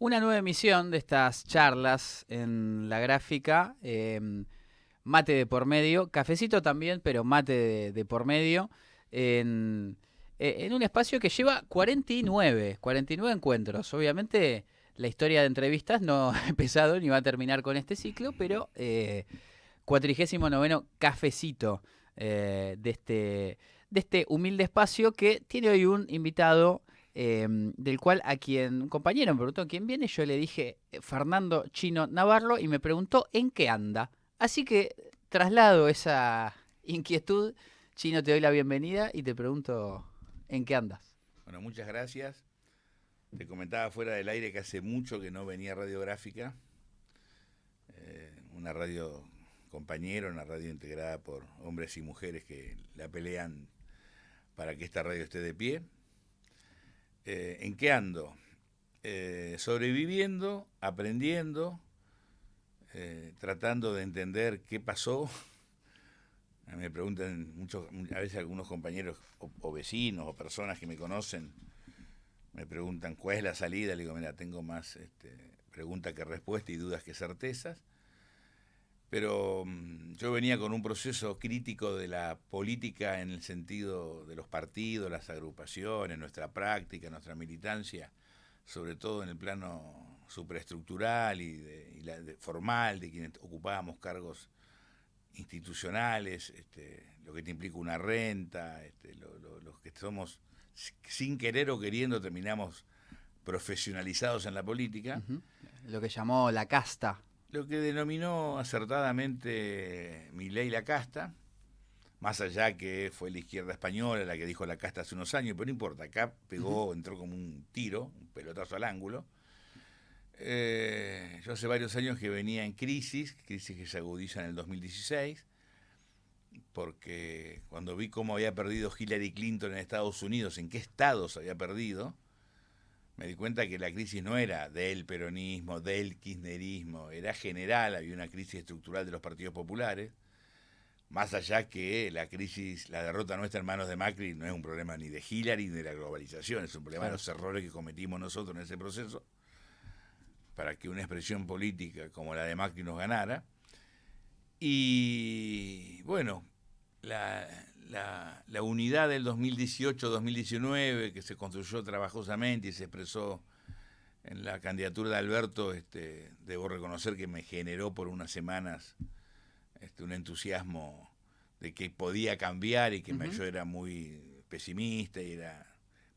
Una nueva emisión de estas charlas en la gráfica, mate de por medio, cafecito también, pero mate de por medio, en, en un espacio que lleva 49 encuentros. Obviamente la historia de entrevistas no ha empezado ni va a terminar con este ciclo, pero 49º cafecito de este humilde espacio que tiene hoy un invitado del cual un compañero me preguntó quién viene, yo le dije Fernando Chino Navarro y me preguntó en qué anda. Así que traslado esa inquietud, Chino, te doy la bienvenida y te pregunto en qué andas. Bueno, muchas gracias. Te comentaba fuera del aire que hace mucho que no venía Radiográfica, una radio compañera, una radio integrada por hombres y mujeres que la pelean para que esta radio esté de pie. ¿En qué ando? Sobreviviendo, aprendiendo, tratando de entender qué pasó. A mí me preguntan a veces algunos compañeros o vecinos o personas que me conocen, me preguntan cuál es la salida. Le digo, mira, tengo más preguntas que respuestas y dudas que certezas. Pero yo venía con un proceso crítico de la política en el sentido de los partidos, las agrupaciones, nuestra práctica, nuestra militancia, sobre todo en el plano superestructural y formal de quienes ocupábamos cargos institucionales, lo que te implica una renta, los que somos sin querer o queriendo terminamos profesionalizados en la política. Uh -huh. Lo que llamó la casta. Lo que denominó acertadamente Milei la casta, más allá que fue la izquierda española la que dijo la casta hace unos años, pero no importa, acá pegó, entró como un tiro, un pelotazo al ángulo. Yo hace varios años que venía en crisis que se agudiza en el 2016, porque cuando vi cómo había perdido Hillary Clinton en Estados Unidos, en qué estados había perdido, me di cuenta que la crisis no era del peronismo, del kirchnerismo, era general, había una crisis estructural de los partidos populares, más allá que la crisis, la derrota nuestra en manos de Macri no es un problema ni de Hillary ni de la globalización, es un problema de los errores que cometimos nosotros en ese proceso, para que una expresión política como la de Macri nos ganara. Y bueno, la unidad del 2018-2019 que se construyó trabajosamente y se expresó en la candidatura de Alberto, debo reconocer que me generó por unas semanas un entusiasmo de que podía cambiar y que yo era muy pesimista y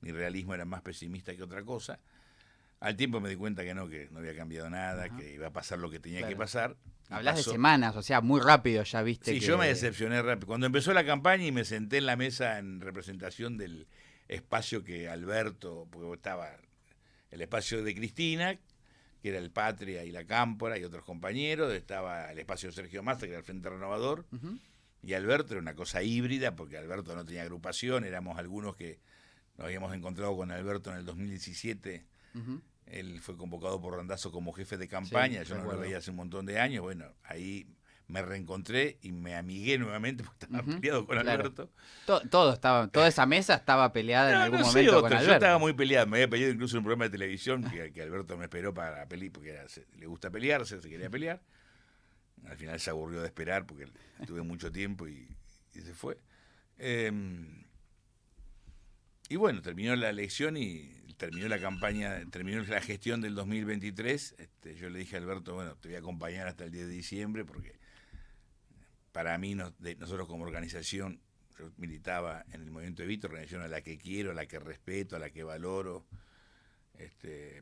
mi realismo era más pesimista que otra cosa. Al tiempo me di cuenta que no había cambiado nada, que iba a pasar lo que tenía que pasar. Hablas de semanas, o sea, muy rápido ya viste sí, que... yo me decepcioné rápido. Cuando empezó la campaña y me senté en la mesa en representación del espacio que Alberto, porque estaba el espacio de Cristina, que era el Patria y la Cámpora y otros compañeros, estaba el espacio de Sergio Massa, que era el Frente Renovador, y Alberto era una cosa híbrida, porque Alberto no tenía agrupación, éramos algunos que nos habíamos encontrado con Alberto en el 2017, él fue convocado por Randazzo como jefe de campaña, yo no lo veía hace un montón de años, bueno, ahí me reencontré y me amigué nuevamente porque estaba peleado con Alberto. Toda esa mesa estaba peleada en algún momento otro, con Alberto. Yo estaba muy peleado, me había peleado incluso en un programa de televisión que Alberto me esperó para pelear, porque le gusta pelearse, se quería pelear. Al final se aburrió de esperar porque tuve mucho tiempo y se fue. Y bueno, terminó la elección y terminó la campaña, terminó la gestión del 2023. Yo le dije a Alberto, bueno, te voy a acompañar hasta el 10 de diciembre porque para mí, nosotros como organización, yo militaba en el Movimiento Evita, organización a la que quiero, a la que respeto, a la que valoro.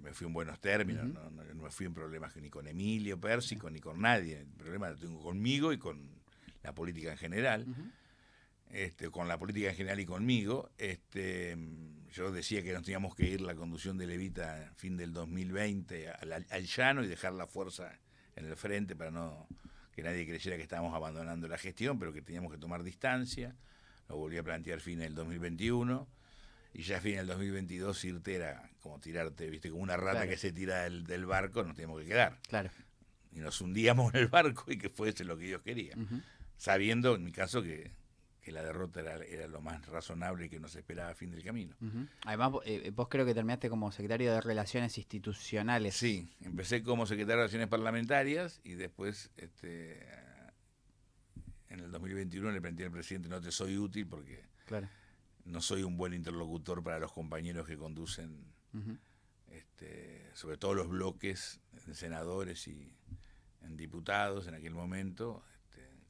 Me fui en buenos términos, no me fui en problemas ni con Emilio Pérsico, ni con nadie. El problema lo tengo conmigo y con la política en general. Con la política en general y conmigo. Yo decía que nos teníamos que ir la conducción de Levita en fin del 2020 al llano y dejar la fuerza en el frente para no que nadie creyera que estábamos abandonando la gestión, pero que teníamos que tomar distancia. Lo volví a plantear fin del 2021 y ya fin del 2022 irte era como tirarte, viste, como una rata que se tira del barco, nos teníamos que quedar. Claro. Y nos hundíamos en el barco y que fuese lo que Dios quería. Sabiendo, en mi caso, que que la derrota era lo más razonable y que nos esperaba a fin del camino. Además, vos creo que terminaste como secretario de Relaciones Institucionales. Sí, empecé como secretario de Relaciones Parlamentarias y después en el 2021 le planteé al presidente: no te soy útil porque Claro. no soy un buen interlocutor para los compañeros que conducen, sobre todo los bloques en senadores y en diputados en aquel momento.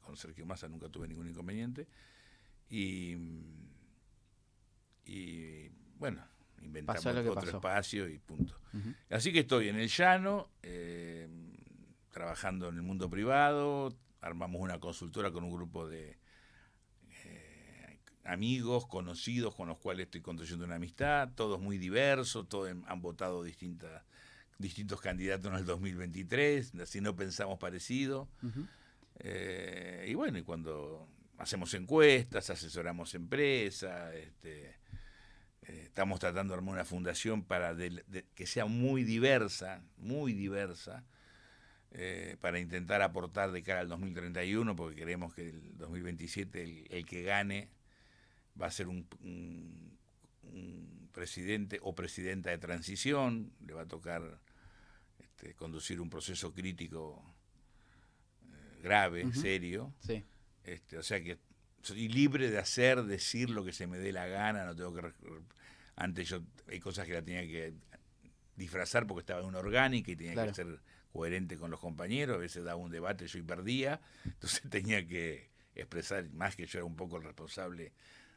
Con Sergio Massa nunca tuve ningún inconveniente. Y bueno, inventamos otro espacio y punto. Así que estoy en el llano, trabajando en el mundo privado. Armamos una consultora con un grupo de amigos, conocidos, con los cuales estoy construyendo una amistad, todos muy diversos, todos han votado distintos candidatos en el 2023, así no pensamos parecido. Y bueno, y cuando hacemos encuestas, asesoramos empresas, estamos tratando de armar una fundación para que sea muy diversa, para intentar aportar de cara al 2031, porque creemos que el 2027 el que gane va a ser un presidente o presidenta de transición, le va a tocar conducir un proceso crítico grave, serio. Sí. O sea que soy libre de decir lo que se me dé la gana, no tengo que... Antes hay cosas que la tenía que disfrazar porque estaba en una orgánica y tenía que ser coherente con los compañeros, a veces daba un debate yo y perdía, entonces tenía que expresar, más que yo era un poco el responsable,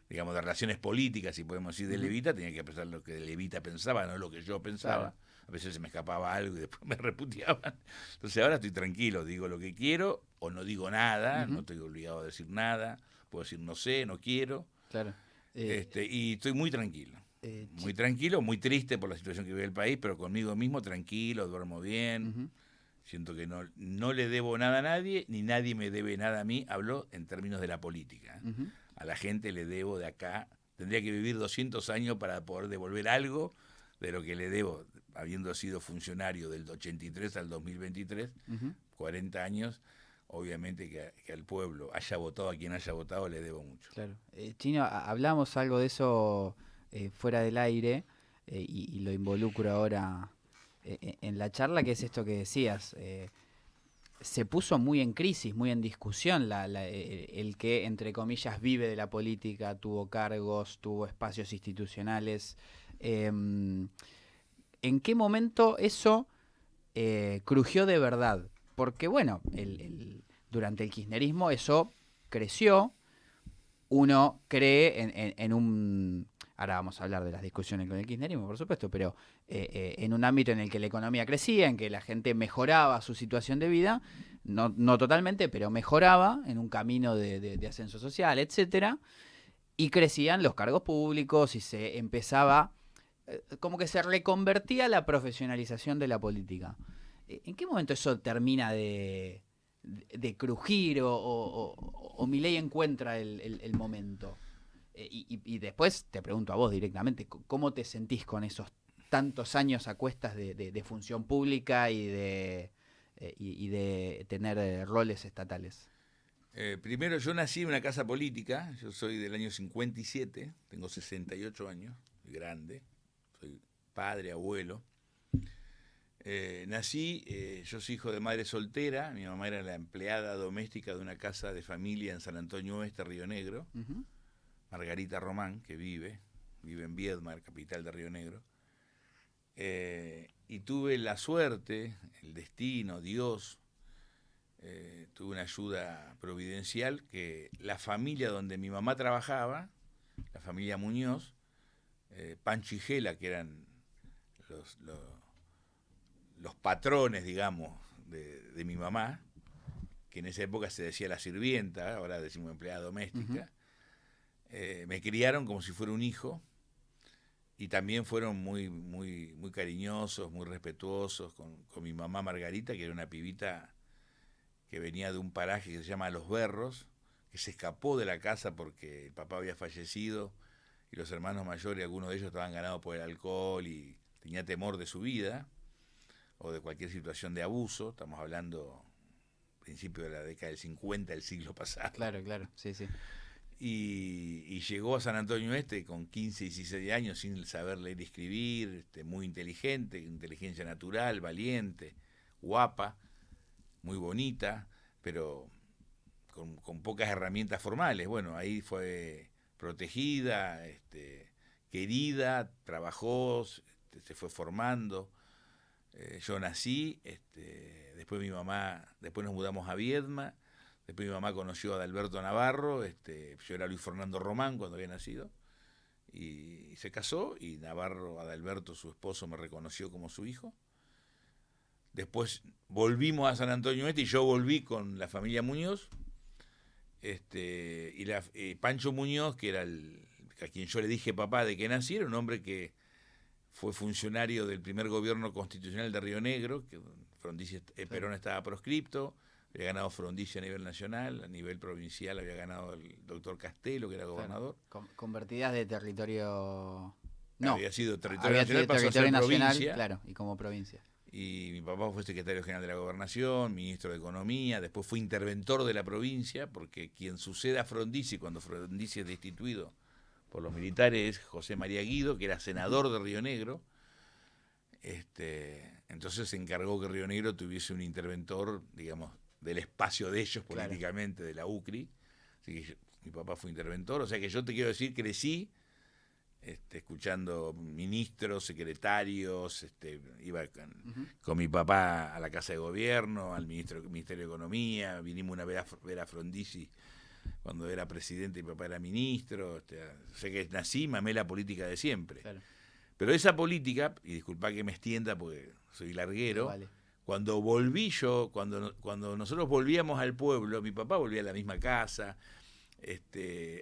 digamos, de relaciones políticas, si podemos decir, de Levita, tenía que expresar lo que Levita pensaba, no lo que yo pensaba. A veces se me escapaba algo y después me reputeaban. Entonces ahora estoy tranquilo, digo lo que quiero o no digo nada, no estoy obligado a decir nada, puedo decir no sé, no quiero. Claro. Y estoy muy tranquilo. Muy tranquilo, muy triste por la situación que vive el país, pero conmigo mismo tranquilo, duermo bien. Siento que no le debo nada a nadie, ni nadie me debe nada a mí. Hablo en términos de la política. A la gente le debo de acá. Tendría que vivir 200 años para poder devolver algo de lo que le debo, habiendo sido funcionario del 83 al 2023, 40 años. Obviamente que al pueblo, haya votado a quien haya votado, le debo mucho. Claro. Chino, hablamos algo de eso fuera del aire y lo involucro ahora en la charla, que es esto que decías. Se puso muy en crisis, muy en discusión el que, entre comillas, vive de la política, tuvo cargos, tuvo espacios institucionales. ¿En qué momento eso crujió de verdad? Porque, bueno, durante el kirchnerismo eso creció. Uno cree en un... Ahora vamos a hablar de las discusiones con el kirchnerismo, por supuesto, pero en un ámbito en el que la economía crecía, en que la gente mejoraba su situación de vida, no totalmente, pero mejoraba en un camino de ascenso social, etcétera, y crecían los cargos públicos y se empezaba, como que se reconvertía la profesionalización de la política. ¿En qué momento eso termina de crujir o Milei encuentra el momento? Y después te pregunto a vos directamente, ¿cómo te sentís con esos tantos años a cuestas de función pública y de tener roles estatales? Primero, yo nací en una casa política, yo soy del año 57, tengo 68 años, soy grande, soy padre, abuelo. Yo soy hijo de madre soltera, mi mamá era la empleada doméstica de una casa de familia en San Antonio Oeste, Río Negro, Margarita Román, que vive en Viedma, capital de Río Negro, y tuve la suerte, el destino, Dios, tuve una ayuda providencial, que la familia donde mi mamá trabajaba, la familia Muñoz, Pancho y Gela, que eran los patrones, digamos, de mi mamá, que en esa época se decía la sirvienta, ahora decimos empleada doméstica, me criaron como si fuera un hijo y también fueron muy, muy, muy cariñosos, muy respetuosos con mi mamá Margarita, que era una pibita que venía de un paraje que se llama Los Berros, que se escapó de la casa porque el papá había fallecido y los hermanos mayores, algunos de ellos estaban ganados por el alcohol y tenía temor de su vida o de cualquier situación de abuso. Estamos hablando principio de la década del 50 del siglo pasado. Claro, sí, sí. y llegó a San Antonio Este con 15, 16 años sin saber leer y escribir, muy inteligente, inteligencia natural, valiente, guapa, muy bonita, pero con pocas herramientas formales. Bueno, ahí fue protegida, querida, trabajó, se fue formando. Yo nací, después después nos mudamos a Viedma, después mi mamá conoció a Adalberto Navarro, yo era Luis Fernando Román cuando había nacido, y se casó, y Navarro, Adalberto, su esposo, me reconoció como su hijo. Después volvimos a San Antonio Este y yo volví con la familia Muñoz, y Pancho Muñoz, que era a quien yo le dije papá de que nací, era un hombre que fue funcionario del primer gobierno constitucional de Río Negro, que Perón estaba proscripto, había ganado Frondizi a nivel nacional, a nivel provincial había ganado el doctor Castelo, que era gobernador. Convertidas de territorio... No, había sido territorio había nacional, sido pasó territorio a ser nacional, provincia. claro, y como provincia. Y mi papá fue secretario general de la Gobernación, ministro de Economía, después fue interventor de la provincia, porque quien sucede a Frondizi cuando Frondizi es destituido por los militares es José María Guido, que era senador de Río Negro. Entonces se encargó que Río Negro tuviese un interventor, digamos, del espacio de ellos políticamente, claro, de la UCRI. Así que mi papá fue interventor, o sea que yo te quiero decir, crecí escuchando ministros, secretarios, iba con mi papá a la Casa de Gobierno, al Ministerio de Economía, vinimos una vez a ver a Frondizi cuando era presidente y mi papá era ministro, o sea que nací, mamé la política de siempre. Claro. Pero esa política, y disculpa que me extienda porque soy larguero, vale. Cuando volví yo, cuando nosotros volvíamos al pueblo, mi papá volvía a la misma casa,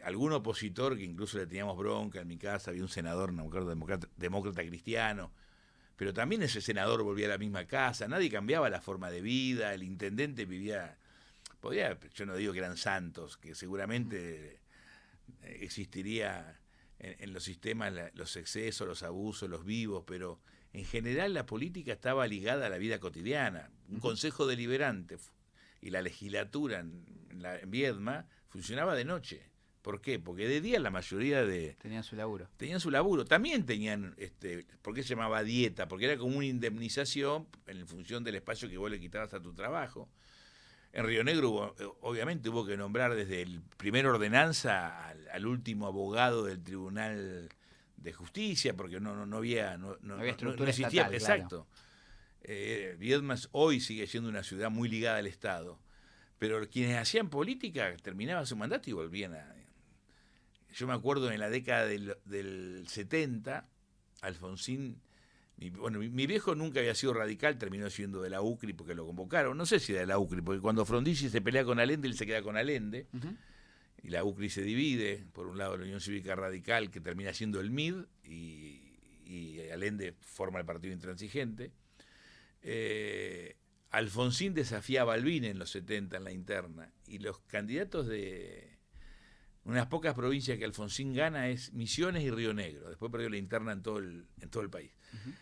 algún opositor que incluso le teníamos bronca en mi casa, había un senador, no me acuerdo, demócrata cristiano, pero también ese senador volvía a la misma casa, nadie cambiaba la forma de vida, el intendente vivía, yo no digo que eran santos, que seguramente existiría en los sistemas los excesos, los abusos, los vivos, pero en general la política estaba ligada a la vida cotidiana. Un consejo deliberante y la legislatura en Viedma funcionaba de noche. ¿Por qué? Porque de día la mayoría tenían su laburo. Tenían su laburo. También tenían, ¿por qué se llamaba dieta? Porque era como una indemnización en función del espacio que vos le quitabas a tu trabajo. En Río Negro obviamente hubo que nombrar desde el primer ordenanza al último abogado del Tribunal de Justicia, porque no había estructura existía, estatal, exacto. Claro. Viedma hoy sigue siendo una ciudad muy ligada al Estado, pero quienes hacían política terminaban su mandato y volvían a... Yo me acuerdo en la década del 70, Alfonsín... Mi viejo nunca había sido radical, terminó siendo de la UCRI porque lo convocaron. No sé si de la UCRI, porque cuando Frondizi se pelea con Allende, él se queda con Allende. Y la UCRI se divide. Por un lado la Unión Cívica Radical, que termina siendo el MID, y Allende forma el Partido Intransigente. Alfonsín desafía a Balbín en los 70 en la interna. Y los candidatos de... Unas pocas provincias que Alfonsín gana es Misiones y Río Negro. Después perdió la interna en todo el país.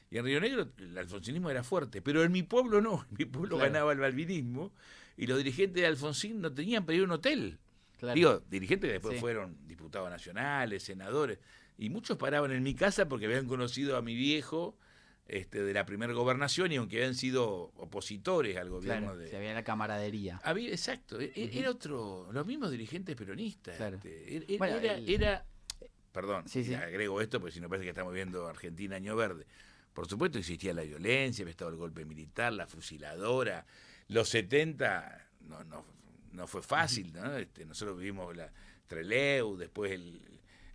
Y en Río Negro el alfonsinismo era fuerte, pero en mi pueblo no. En mi pueblo ganaba el balbinismo y los dirigentes de Alfonsín no tenían para ir a un hotel. Claro. Digo, dirigentes que después fueron diputados nacionales, senadores, y muchos paraban en mi casa porque habían conocido a mi viejo de la primera gobernación y aunque habían sido opositores al gobierno de... había la camaradería. Exacto, era los mismos dirigentes peronistas. Claro. Perdón, agrego esto porque si no parece que estamos viendo Argentina Año Verde. Por supuesto existía la violencia, había estado el golpe militar, la fusiladora. Los 70 no fue fácil, ¿no? Nosotros vivimos la Trelew, después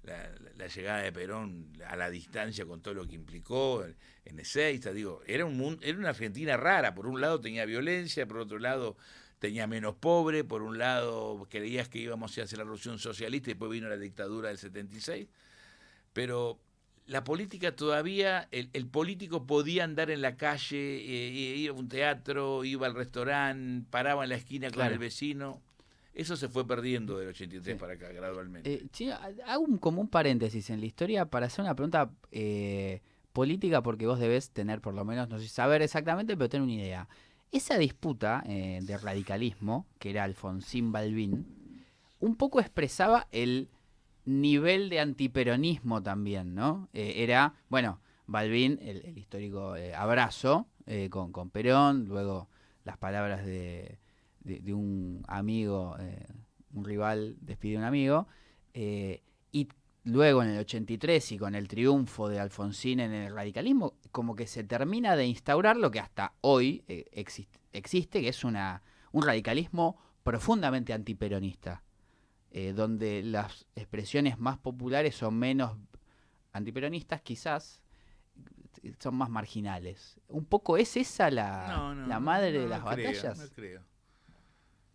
la llegada de Perón a la distancia con todo lo que implicó en Ezeiza, digo, era una Argentina rara. Por un lado tenía violencia, por otro lado tenía menos pobre, por un lado creías que íbamos a hacer la revolución socialista y después vino la dictadura del 76, pero la política todavía, el político podía andar en la calle, ir a un teatro, iba al restaurante, paraba en la esquina con el vecino. Eso se fue perdiendo del 83 para acá, gradualmente. Hago como un paréntesis en la historia para hacer una pregunta política, porque vos debés tener, por lo menos, no sé saber exactamente, pero tener una idea. Esa disputa de radicalismo, que era Alfonsín-Balbín, un poco expresaba el nivel de antiperonismo también, ¿no? Era, bueno, Balbín, el histórico abrazo con Perón, luego las palabras de un amigo, un rival despide a un amigo, y luego en el 83 y con el triunfo de Alfonsín en el radicalismo, como que se termina de instaurar lo que hasta hoy existe, que es un radicalismo profundamente antiperonista, donde las expresiones más populares son menos antiperonistas, quizás son más marginales. Un poco es esa la madre de las batallas. No creo.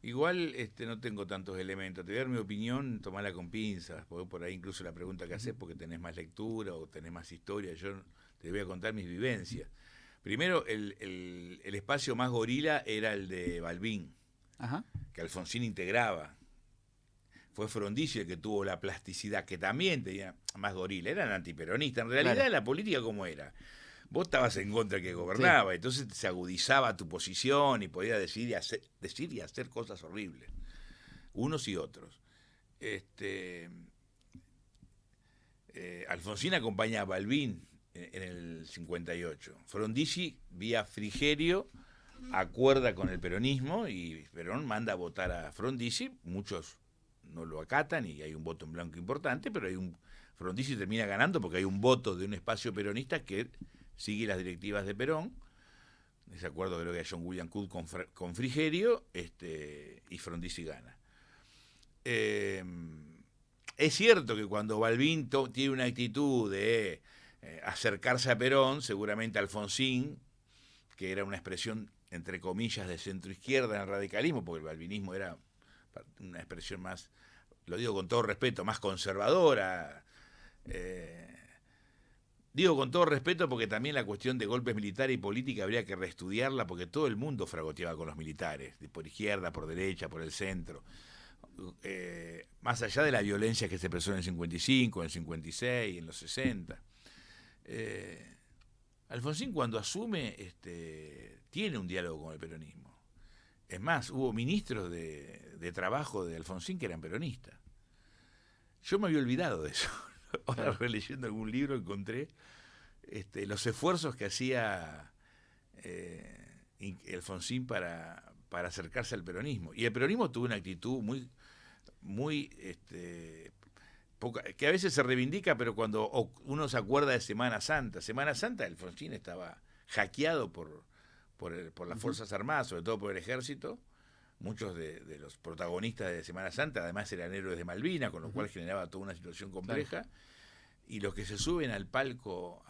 Igual no tengo tantos elementos. Te voy a dar mi opinión, tomala con pinzas, porque por ahí incluso la pregunta que haces porque tenés más lectura o tenés más historia. Yo te voy a contar mis vivencias. Primero, el espacio más gorila era el de Balbín, Ajá. que Alfonsín integraba. Fue Frondizi el que tuvo la plasticidad, que también tenía más gorila. Eran antiperonistas. En realidad, Claro. la política, ¿cómo era? Vos estabas en contra del que gobernaba, sí. Entonces se agudizaba tu posición y podías decir y hacer cosas horribles, unos y otros. Alfonsín acompaña a Balbín en el 58. Frondizi, vía Frigerio, acuerda con el peronismo y Perón manda a votar a Frondizi. Muchos no lo acatan y hay un voto en blanco importante, pero Frondizi termina ganando porque hay un voto de un espacio peronista que sigue las directivas de Perón. Ese acuerdo creo que hay John William Cook con Frigerio, y Frondizi gana. Es cierto que cuando Balbín tiene una actitud de acercarse a Perón, seguramente Alfonsín, que era una expresión entre comillas de centro-izquierda en el radicalismo, porque el balbinismo era una expresión más, lo digo con todo respeto, más conservadora. Digo con todo respeto porque también la cuestión de golpes militares y política habría que reestudiarla porque todo el mundo fragoteaba con los militares, por izquierda, por derecha, por el centro. Más allá de la violencia que se expresó en el 55, en el 56, en los 60. Alfonsín cuando asume tiene un diálogo con el peronismo. Es más, hubo ministros de trabajo de Alfonsín que eran peronistas. Yo me había olvidado de eso. Ahora releyendo algún libro encontré los esfuerzos que hacía Alfonsín para acercarse al peronismo. Y el peronismo tuvo una actitud muy que a veces se reivindica, pero cuando uno se acuerda de Semana Santa, Alfonsín estaba hackeado por las Fuerzas Armadas, sobre todo por el Ejército. Muchos de los protagonistas de Semana Santa además eran héroes de Malvinas, con lo cual generaba toda una situación compleja. Claro. Y los que se suben al palco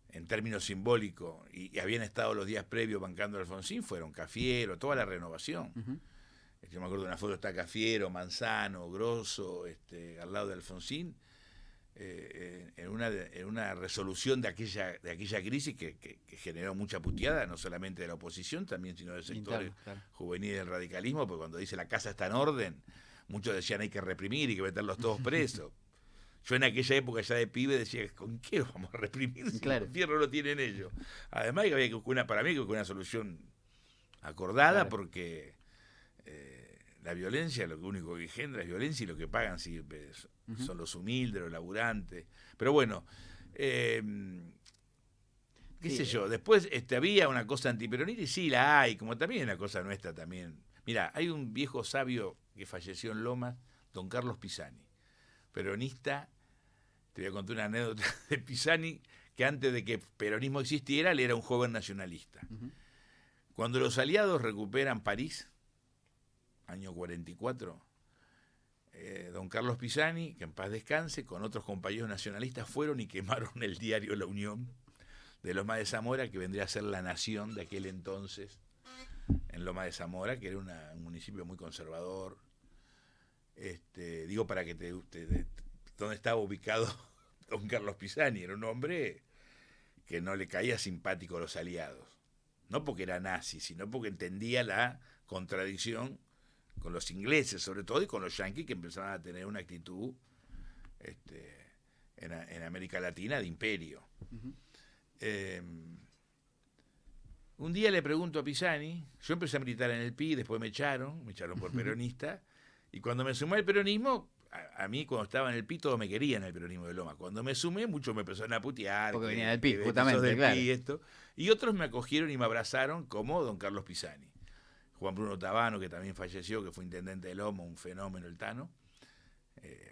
en términos simbólicos y habían estado los días previos bancando a Alfonsín fueron Cafiero, toda la renovación. Yo me acuerdo de una foto, está Cafiero, Manzano, Grosso, al lado de Alfonsín, en una resolución de aquella crisis que generó mucha puteada, no solamente de la oposición, también sino del sector juvenil del radicalismo, porque cuando dice la casa está en orden, muchos decían hay que reprimir y que meterlos todos presos. Yo en aquella época ya de pibe decía, ¿con qué vamos a reprimir si el fierro lo tienen ellos? Además había que buscar para mí que buscar una solución acordada, porque la violencia lo único que genera es violencia y lo que pagan son los humildes, los laburantes. Pero bueno, qué sé yo, después había una cosa antiperonista y sí la hay, como también una cosa nuestra también. Mira, hay un viejo sabio que falleció en Lomas, don Carlos Pisani, peronista. Te voy a contar una anécdota de Pisani, que antes de que peronismo existiera, él era un joven nacionalista. Cuando los aliados recuperan París, año 44, don Carlos Pisani, que en paz descanse, con otros compañeros nacionalistas fueron y quemaron el diario La Unión de Loma de Zamora, que vendría a ser La Nación de aquel entonces, en Loma de Zamora, que era un municipio muy conservador. Digo para que dónde estaba ubicado don Carlos Pisani. Era un hombre que no le caía simpático a los aliados. No porque era nazi, sino porque entendía la contradicción con los ingleses, sobre todo, y con los yanquis, que empezaban a tener una actitud en América Latina de imperio. Un día le pregunto a Pisani, yo empecé a militar en el PI, después me echaron por peronista, y cuando me sumé al peronismo, a mí cuando estaba en el PI todos me querían el peronismo de Loma. Cuando me sumé, muchos me empezaron a putear. Porque que- venía del PI, que justamente, sos del claro. PI, esto. Y otros me acogieron y me abrazaron, como don Carlos Pisani. Juan Bruno Tabano, que también falleció, que fue intendente de Loma, un fenómeno el Tano.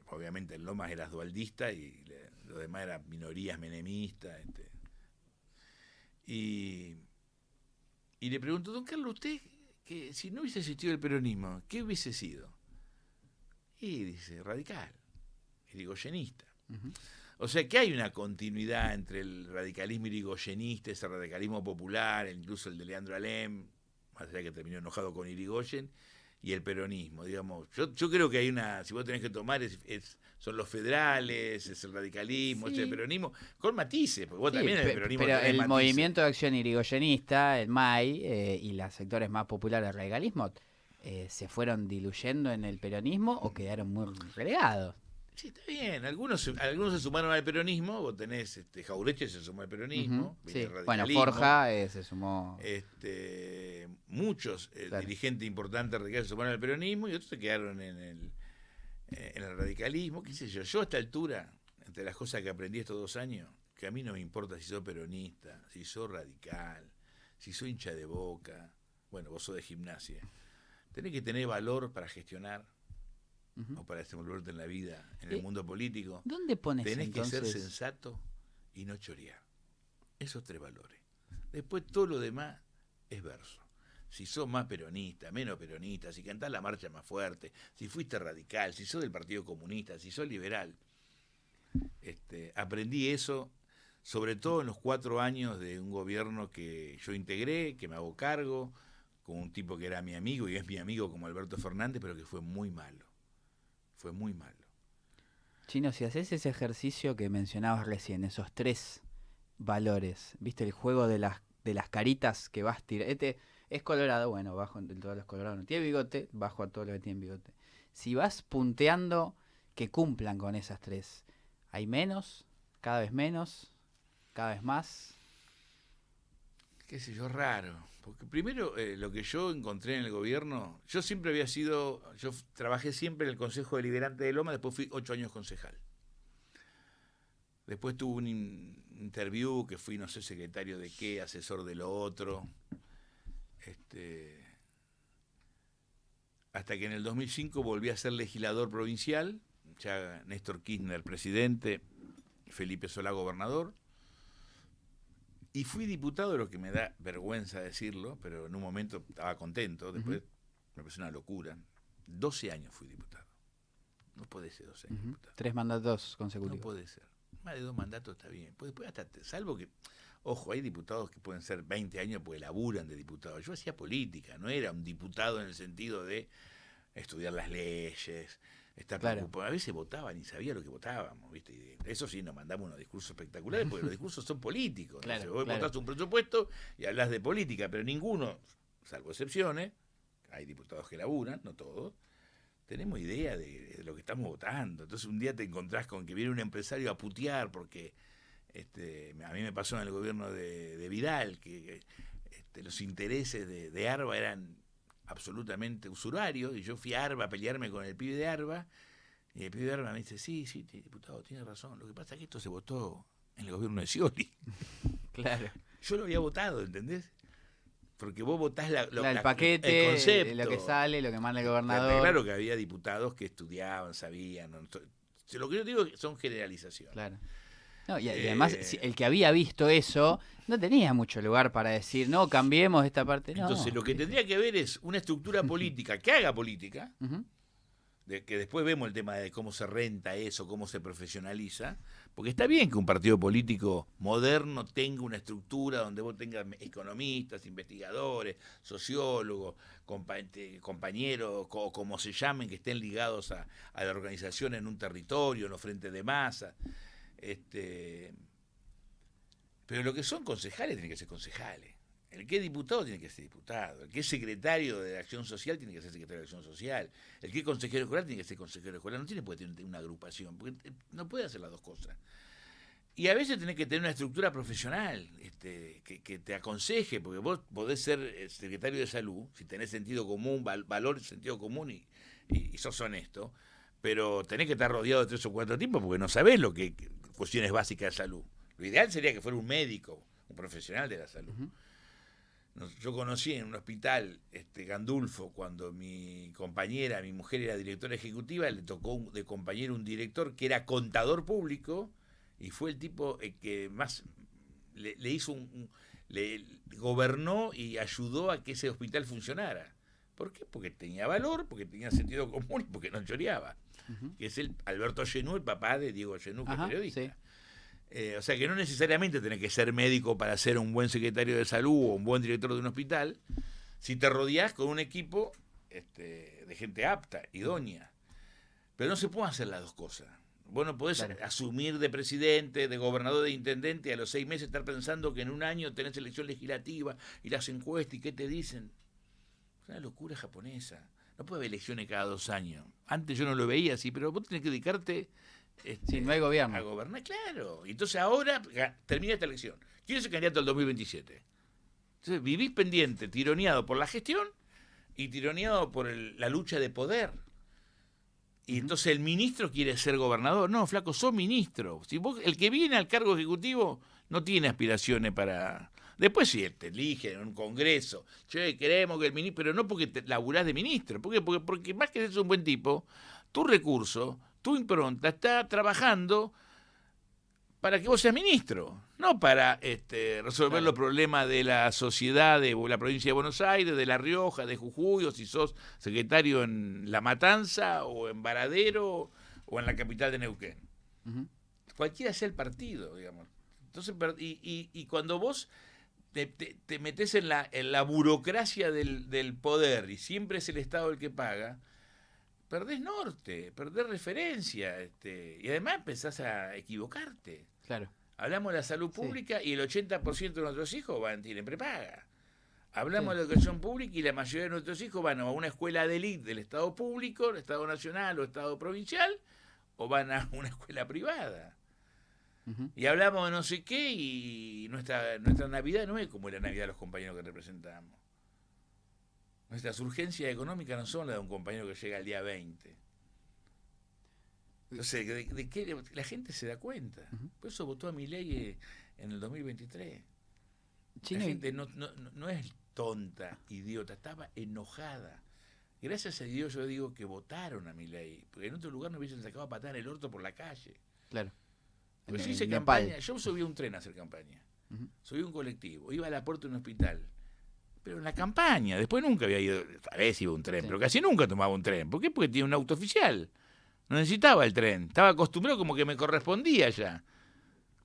Obviamente en Lomas era dualdista y los demás eran minorías menemistas. Y le pregunto, don Carlos, usted, que si no hubiese existido el peronismo, ¿qué hubiese sido? Y dice, radical, irigoyenista. Ujú. O sea que hay una continuidad entre el radicalismo irigoyenista, ese radicalismo popular, incluso el de Leandro Alem, más allá que terminó enojado con Irigoyen, y el peronismo, digamos. Yo creo que hay una, si vos tenés que tomar, son los federales, es el radicalismo, es el Sí. peronismo, con matices, porque vos Sí, también en el peronismo pero tenés el matices. movimiento de acción irigoyenista, el MAI, y los sectores más populares del radicalismo, ¿se fueron diluyendo en el peronismo o quedaron muy relegados? Sí, está bien. Algunos se sumaron al peronismo. Vos tenés Jaureche se sumó al Ujú, peronismo. Viene sí. el Bueno, radicalismo. Forja se sumó. Muchos Claro. dirigentes importantes radicales se sumaron al peronismo y otros se quedaron en el radicalismo. ¿Qué sé yo? Yo a esta altura, entre las cosas que aprendí estos 2 años, que a mí no me importa si sos peronista, si sos radical, si sos hincha de Boca. Bueno, vos sos de Gimnasia. Tenés que tener valor para gestionar Ujú. o para desenvolverte en la vida, en el Eh, mundo político. ¿Dónde pones Tenés que ser entonces? sensato y no chorear. Esos 3 valores. Después todo lo demás es verso. Si sos más peronista, menos peronista, si cantás la marcha más fuerte, si fuiste radical, si sos del Partido Comunista, si sos liberal. Aprendí eso, sobre todo en los 4 años de un gobierno que yo integré, que me hago cargo, con un tipo que era mi amigo y es mi amigo como Alberto Fernández, pero que fue muy malo. Fue muy malo. Chino, si haces ese ejercicio que mencionabas recién, esos 3 valores, ¿viste el juego de las caritas que vas tirando? Este es colorado, bueno, bajo en todos los colorados no tiene bigote, bajo a todos los que tienen bigote. Si vas punteando que cumplan con esas 3, ¿hay menos? ¿Cada vez más? Qué sé yo, raro. Porque primero, lo que yo encontré en el gobierno, yo trabajé siempre en el Consejo Deliberante de Loma, después fui 8 años concejal. Después tuve un interview que fui, no sé, secretario de qué, asesor de lo otro. Hasta que en el 2005 volví a ser legislador provincial, ya Néstor Kirchner presidente, Felipe Solá gobernador. Y fui diputado, lo que me da vergüenza decirlo, pero en un momento estaba contento, después me pareció una locura. 12 años fui diputado. No puede ser 12 años diputado. 3 mandatos No consecutivos. puede ser. Más de 2 mandatos está bien. Pues después salvo que, ojo, hay diputados que pueden ser 20 años porque laburan de diputados. Yo hacía política, no era un diputado en el sentido de estudiar las leyes, estar preocupado. A veces votaban y sabía lo que votábamos, ¿viste? Y eso sí, nos mandamos unos discursos espectaculares porque los discursos son políticos. Claro, Entonces, vos claro. votás un presupuesto y hablas de política, pero ninguno, salvo excepciones, hay diputados que laburan, no todos, tenemos idea de lo que estamos votando. Entonces un día te encontrás con que viene un empresario a putear porque a mí me pasó en el gobierno de Vidal que los intereses de Arba eran absolutamente usurarios y yo fui a Arba a pelearme con el pibe de Arba y el pibe de Arba me dice, sí, diputado, tiene razón, lo que pasa es que esto se votó en el gobierno de Scioli. Claro. Yo lo había votado, ¿entendés? Porque vos votás El paquete, el concepto. lo que sale, lo que manda el Está gobernador. claro que había diputados que estudiaban, sabían. Lo que yo digo son generalizaciones. Claro. No, y además, el que había visto eso no tenía mucho lugar para decir, no, cambiemos esta parte. No, Entonces, lo que ¿viste? tendría que ver es una estructura política que haga política, Ujú. que después vemos el tema de cómo se renta eso, cómo se profesionaliza, porque está bien que un partido político moderno tenga una estructura donde vos tengas economistas, investigadores, sociólogos, compañeros, como se llamen, que estén ligados a la organización en un territorio, en los frentes de masa. Pero lo que son concejales tienen que ser concejales. El que es diputado tiene que ser diputado. El que es secretario de Acción Social tiene que ser secretario de Acción Social. El que es consejero escolar tiene que ser consejero escolar. No tiene por qué tener una agrupación, porque no puede hacer las dos cosas. Y a veces tenés que tener una estructura profesional que te aconseje, porque vos podés ser secretario de salud, si tenés sentido común, valor, sentido común y sos honesto, pero tenés que estar rodeado de 3 o 4 tipos porque no sabés lo que cuestiones básicas de salud. Lo ideal sería que fuera un médico, un profesional de la salud. Yo conocí en un hospital Gandulfo, cuando mi compañera, mi mujer era directora ejecutiva, le tocó de compañero un director que era contador público y fue el tipo que más le hizo le gobernó y ayudó a que ese hospital funcionara. ¿Por qué? Porque tenía valor, porque tenía sentido común y porque no choreaba. Que es el Alberto Genú, el papá de Diego Genú, que es periodista. Sí. O sea que no necesariamente tenés que ser médico para ser un buen secretario de salud o un buen director de un hospital, si te rodeás con un equipo de gente apta, idónea. Pero no se pueden hacer las dos cosas. Vos no podés asumir de presidente, de gobernador, de intendente, y a los 6 meses estar pensando que en un año tenés elección legislativa y las encuestas y qué te dicen. Es una locura japonesa. No puede haber elecciones cada 2 años. Antes yo no lo veía así, pero vos tenés que dedicarte no hay gobierno. a gobernar, claro. Entonces ahora termina esta elección. ¿Quién es el candidato al 2027? Entonces vivís pendiente, tironeado por la gestión y tironeado por la lucha de poder. Y entonces el ministro quiere ser gobernador. No, flaco, sos ministro. Si vos, el que viene al cargo ejecutivo no tiene aspiraciones para... Después si te eligen en un congreso, che, queremos que el ministro... Pero no porque te laburás de ministro. Porque más que ser un buen tipo, tu recurso, tu impronta está trabajando para que vos seas ministro, no para resolver los problemas de la sociedad de la provincia de Buenos Aires, de La Rioja, de Jujuy, o si sos secretario en La Matanza, o en Varadero, o en la capital de Neuquén. Cualquiera sea el partido, digamos. Entonces, y cuando vos te metés en la burocracia del poder, y siempre es el Estado el que paga, perdés norte, perdés referencia, y además empezás a equivocarte. Claro. Hablamos de la salud pública y el 80% de nuestros hijos tienen prepaga. Hablamos de la educación pública y la mayoría de nuestros hijos van a una escuela de élite del Estado público, del Estado nacional o Estado provincial, o van a una escuela privada. Y hablamos de no sé qué y nuestra Navidad no es como la Navidad de los compañeros que representamos. Nuestras urgencias económicas no son las de un compañero que llega el día 20. Entonces, ¿de qué la gente se da cuenta? Por eso votó a Milei en el 2023. La gente no es tonta, idiota, estaba enojada. Gracias a Dios yo digo que votaron a Milei, porque en otro lugar no hubiesen sacado a patada en el orto por la calle. Claro. Pues yo hice campaña, yo subí un tren a hacer campaña. Subí un colectivo, iba a la puerta de un hospital. Pero en la campaña, después nunca había ido, a veces iba un tren, pero casi nunca tomaba un tren. ¿Por qué? Porque tenía un auto oficial. No necesitaba el tren. Estaba acostumbrado como que me correspondía ya.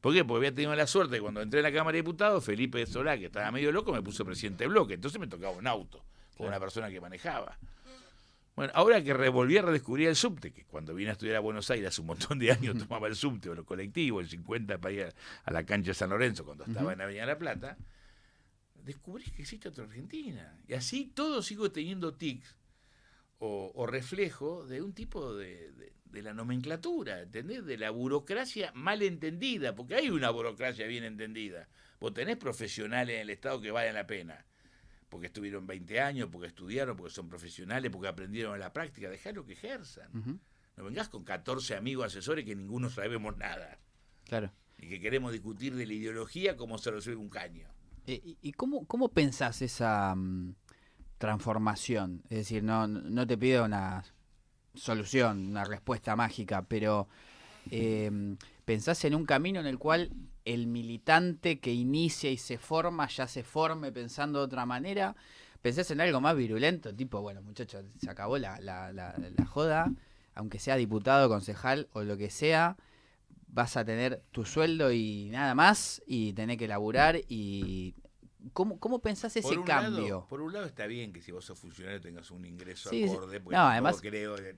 ¿Por qué? Porque había tenido la suerte de cuando entré en la Cámara de Diputados, Felipe Solá, que estaba medio loco, me puso presidente de bloque. Entonces me tocaba un auto, con una persona que manejaba. Bueno, ahora que volví a redescubrir el subte, que cuando vine a estudiar a Buenos Aires hace un montón de años tomaba el subte o los colectivos, el 50 para ir a la cancha de San Lorenzo cuando estaba en Avenida La Plata, descubrí que existe otra Argentina. Y así todo sigo teniendo tics o reflejo de un tipo de la nomenclatura, ¿entendés? De la burocracia mal entendida, porque hay una burocracia bien entendida. Vos tenés profesionales en el Estado que valen la pena, porque estuvieron 20 años, porque estudiaron, porque son profesionales, porque aprendieron en la práctica. Dejalo que ejerzan. No vengás con 14 amigos asesores que ninguno sabemos nada. Claro. Y que queremos discutir de la ideología como se resuelve un caño. ¿Y cómo pensás esa transformación? Es decir, no te pido una solución, una respuesta mágica, pero pensás en un camino en el cual el militante que inicia y se forma ya se forme pensando de otra manera. ¿Pensás en algo más virulento? Tipo, bueno, muchachos, se acabó la joda, aunque sea diputado, concejal o lo que sea, vas a tener tu sueldo y nada más, y tenés que laburar. Y ¿Cómo pensás ese cambio? Por un lado está bien que si vos sos funcionario tengas un ingreso Sí, acorde, porque no, además, creo que...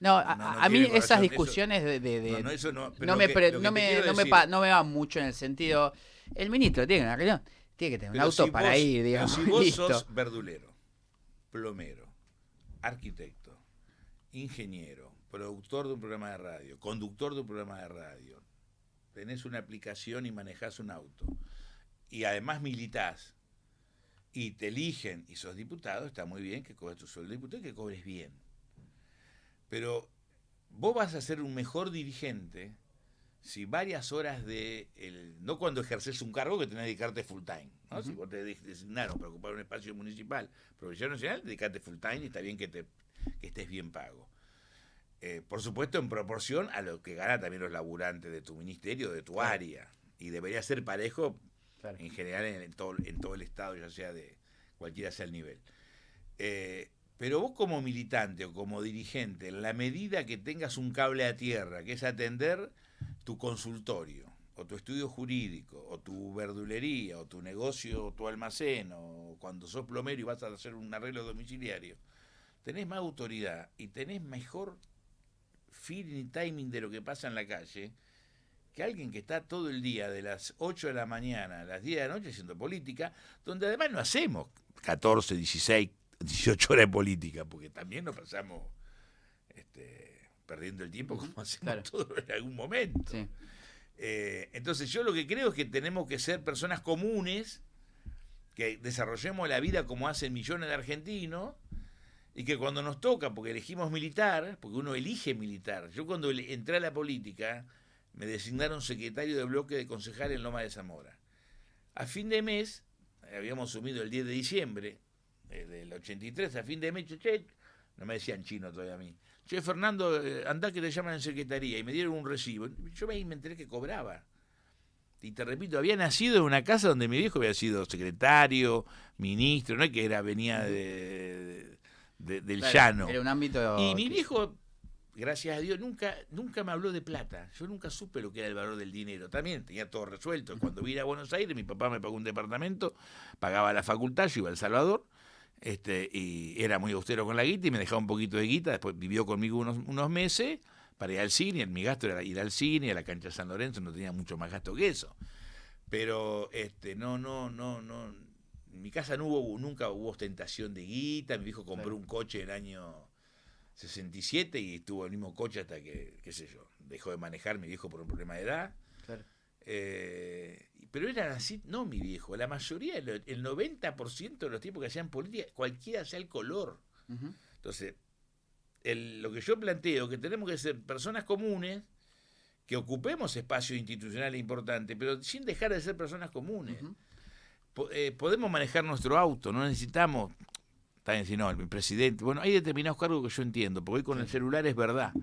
a mí esas discusiones no me van mucho en el sentido. El ministro tiene una reunión, tiene que tener un auto para ir, digamos. Si vos listo. sos verdulero, plomero, arquitecto, ingeniero, productor de un programa de radio, conductor de un programa de radio, tenés una aplicación y manejás un auto, y además militás, y te eligen y sos diputado, está muy bien que cobres tu sueldo de diputado y que cobres bien. Pero vos vas a ser un mejor dirigente si varias horas no cuando ejerces un cargo que tenés que dedicarte full time, ¿no? Si vos te designaron para ocupar un espacio municipal, profesional nacional, dedicate full time y está bien que estés bien pago. Por supuesto, en proporción a lo que ganan también los laburantes de tu ministerio, de tu área. Y debería ser parejo, en general, en todo el Estado, ya sea de cualquiera sea el nivel. Pero vos como militante o como dirigente, en la medida que tengas un cable a tierra, que es atender tu consultorio, o tu estudio jurídico, o tu verdulería, o tu negocio, o tu almacén, o cuando sos plomero y vas a hacer un arreglo domiciliario, tenés más autoridad y tenés mejor feeling y timing de lo que pasa en la calle que alguien que está todo el día de las 8 de la mañana a las 10 de la noche haciendo política, donde además no hacemos 14, 16, 18 horas de política, porque también nos pasamos perdiendo el tiempo como hacemos todos en algún momento. Sí. Entonces yo lo que creo es que tenemos que ser personas comunes, que desarrollemos la vida como hacen millones de argentinos, y que cuando nos toca, porque elegimos militar, porque uno elige militar. Yo cuando entré a la política, me designaron secretario de bloque de concejal en Loma de Zamora. A fin de mes, habíamos asumido el 10 de diciembre del 83, a fin de mes, no me decían chino todavía a mí. Che, Fernando, andá que te llaman en secretaría, y me dieron un recibo. Yo me enteré que cobraba. Y te repito, había nacido en una casa donde mi viejo había sido secretario, ministro, no es que venía del llano. Era un ámbito. Y mi viejo, gracias a Dios, nunca me habló de plata. Yo nunca supe lo que era el valor del dinero. También tenía todo resuelto. Cuando vine a Buenos Aires, mi papá me pagó un departamento, pagaba la facultad, yo iba a El Salvador, y era muy austero con la guita y me dejaba un poquito de guita. Después vivió conmigo unos meses para ir al cine. Mi gasto era ir al cine, a la cancha de San Lorenzo, no tenía mucho más gasto que eso. Pero no. En mi casa nunca hubo ostentación de guita. Mi hijo compró un coche en el año 67 y estuvo el mismo coche hasta que, qué sé yo, dejó de manejar mi viejo por un problema de edad. Claro. Pero eran así, no mi viejo, la mayoría, el 90% de los tipos que hacían política, cualquiera sea el color. Entonces, lo que yo planteo, que tenemos que ser personas comunes, que ocupemos espacios institucionales importantes, pero sin dejar de ser personas comunes. Podemos manejar nuestro auto, no necesitamos... También si no, el presidente... Bueno, hay determinados cargos que yo entiendo, porque hoy con el celular es verdad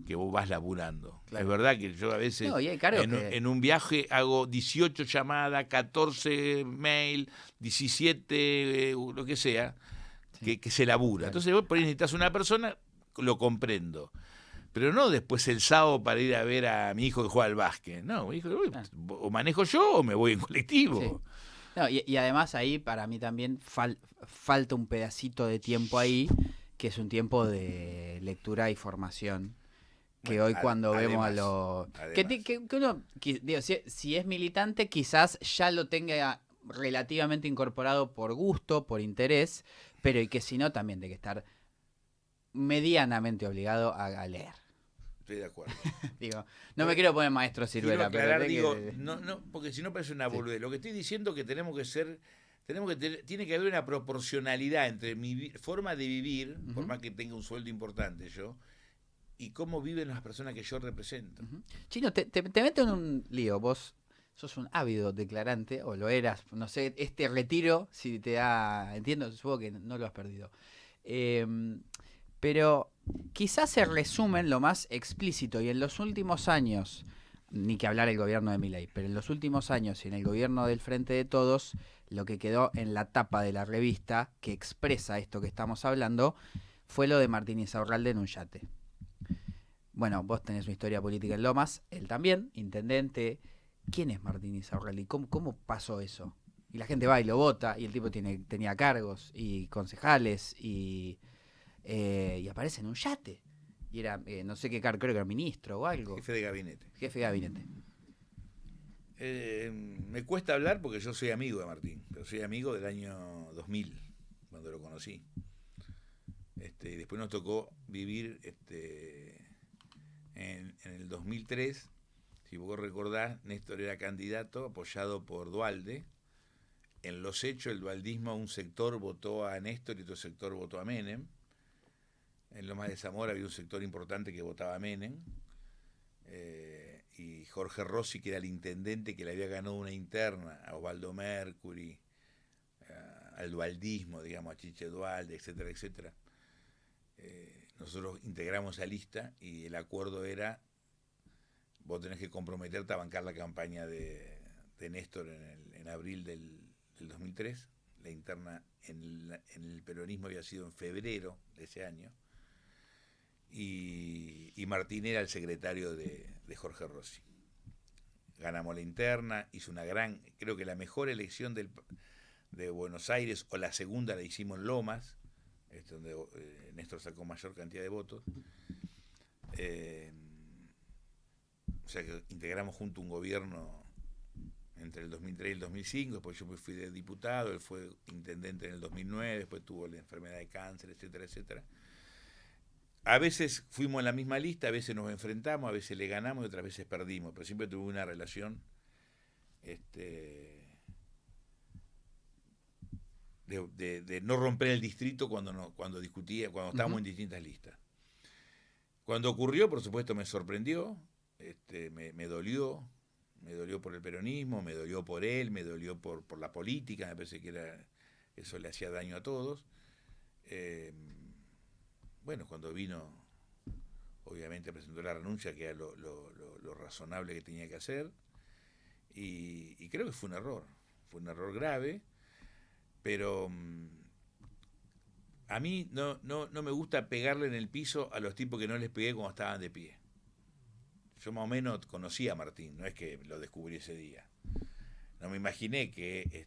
que vos vas laburando. Claro. Es verdad que yo a veces en un viaje hago 18 llamadas, 14 mail, 17, lo que sea, que se labura. Claro. Entonces vos por ahí necesitas una persona, lo comprendo. Pero no después el sábado para ir a ver a mi hijo que juega al básquet. No, mi hijo, o manejo yo o me voy en colectivo. Sí. No, y además ahí para mí también falta un pedacito de tiempo ahí, que es un tiempo de lectura y formación. Que hoy cuando vemos a los... Que uno, digo, si es militante, quizás ya lo tenga relativamente incorporado por gusto, por interés, pero y que si no, también tiene que estar medianamente obligado a leer. Estoy de acuerdo. Digo, no me quiero poner maestro Ciruela, pero no, porque si no parece una boludez. Lo que estoy diciendo es que tiene que haber una proporcionalidad entre mi forma de vivir, por más que tenga un sueldo importante yo, y cómo viven las personas que yo represento. Chino, te meto en un lío. Vos sos un ávido declarante, o lo eras, no sé, este retiro, si te da... Entiendo, supongo que no lo has perdido. Pero quizás se resumen lo más explícito, y en los últimos años, ni que hablar el gobierno de Milei, pero en los últimos años y en el gobierno del Frente de Todos, lo que quedó en la tapa de la revista que expresa esto que estamos hablando fue lo de Martín Insaurralde en un yate. Bueno, vos tenés una historia política en Lomas, él también, intendente. ¿Quién es Martín Insaurralde? ¿Cómo pasó eso? Y la gente va y lo vota, y el tipo tenía cargos y concejales y aparece en un yate. Y era, no sé qué cargo, creo que era ministro o algo. Jefe de gabinete. Jefe de gabinete. Me cuesta hablar porque yo soy amigo de Martín, pero soy amigo del año 2000, cuando lo conocí. Y después nos tocó vivir en el 2003, si vos recordás, Néstor era candidato apoyado por Duhalde. En los hechos, el dualdismo, un sector votó a Néstor y otro sector votó a Menem. En Lomas de Zamora había un sector importante que votaba a Menem, y Jorge Rossi, que era el intendente que le había ganado una interna a Osvaldo Mercury, al dualdismo, digamos, a Chiche Dualde, etcétera, etcétera. Nosotros integramos esa lista y el acuerdo era: vos tenés que comprometerte a bancar la campaña de Néstor en abril del 2003. La interna en el peronismo había sido en febrero de ese año. Y Martín era el secretario de Jorge Rossi. Ganamos la interna, hizo una gran, creo que la mejor elección de Buenos Aires, o la segunda la hicimos en Lomas, donde Néstor sacó mayor cantidad de votos. O sea que integramos junto un gobierno entre el 2003 y el 2005, después yo fui de diputado, él fue intendente en el 2009, después tuvo la enfermedad de cáncer, etcétera, etcétera. A veces fuimos en la misma lista, a veces nos enfrentamos, a veces le ganamos y otras veces perdimos, pero siempre tuve una relación de no romper el distrito cuando discutía, cuando estábamos en distintas listas. Cuando ocurrió, por supuesto, me sorprendió, me dolió por el peronismo, me dolió por él, me dolió por la política, me parece que eso le hacía daño a todos. Bueno, cuando vino, obviamente presentó la renuncia, que era lo razonable que tenía que hacer, y creo que fue un error grave, pero a mí no me gusta pegarle en el piso a los tipos que no les pegué cuando estaban de pie. Yo más o menos conocía a Martín, no es que lo descubrí ese día. No me imaginé que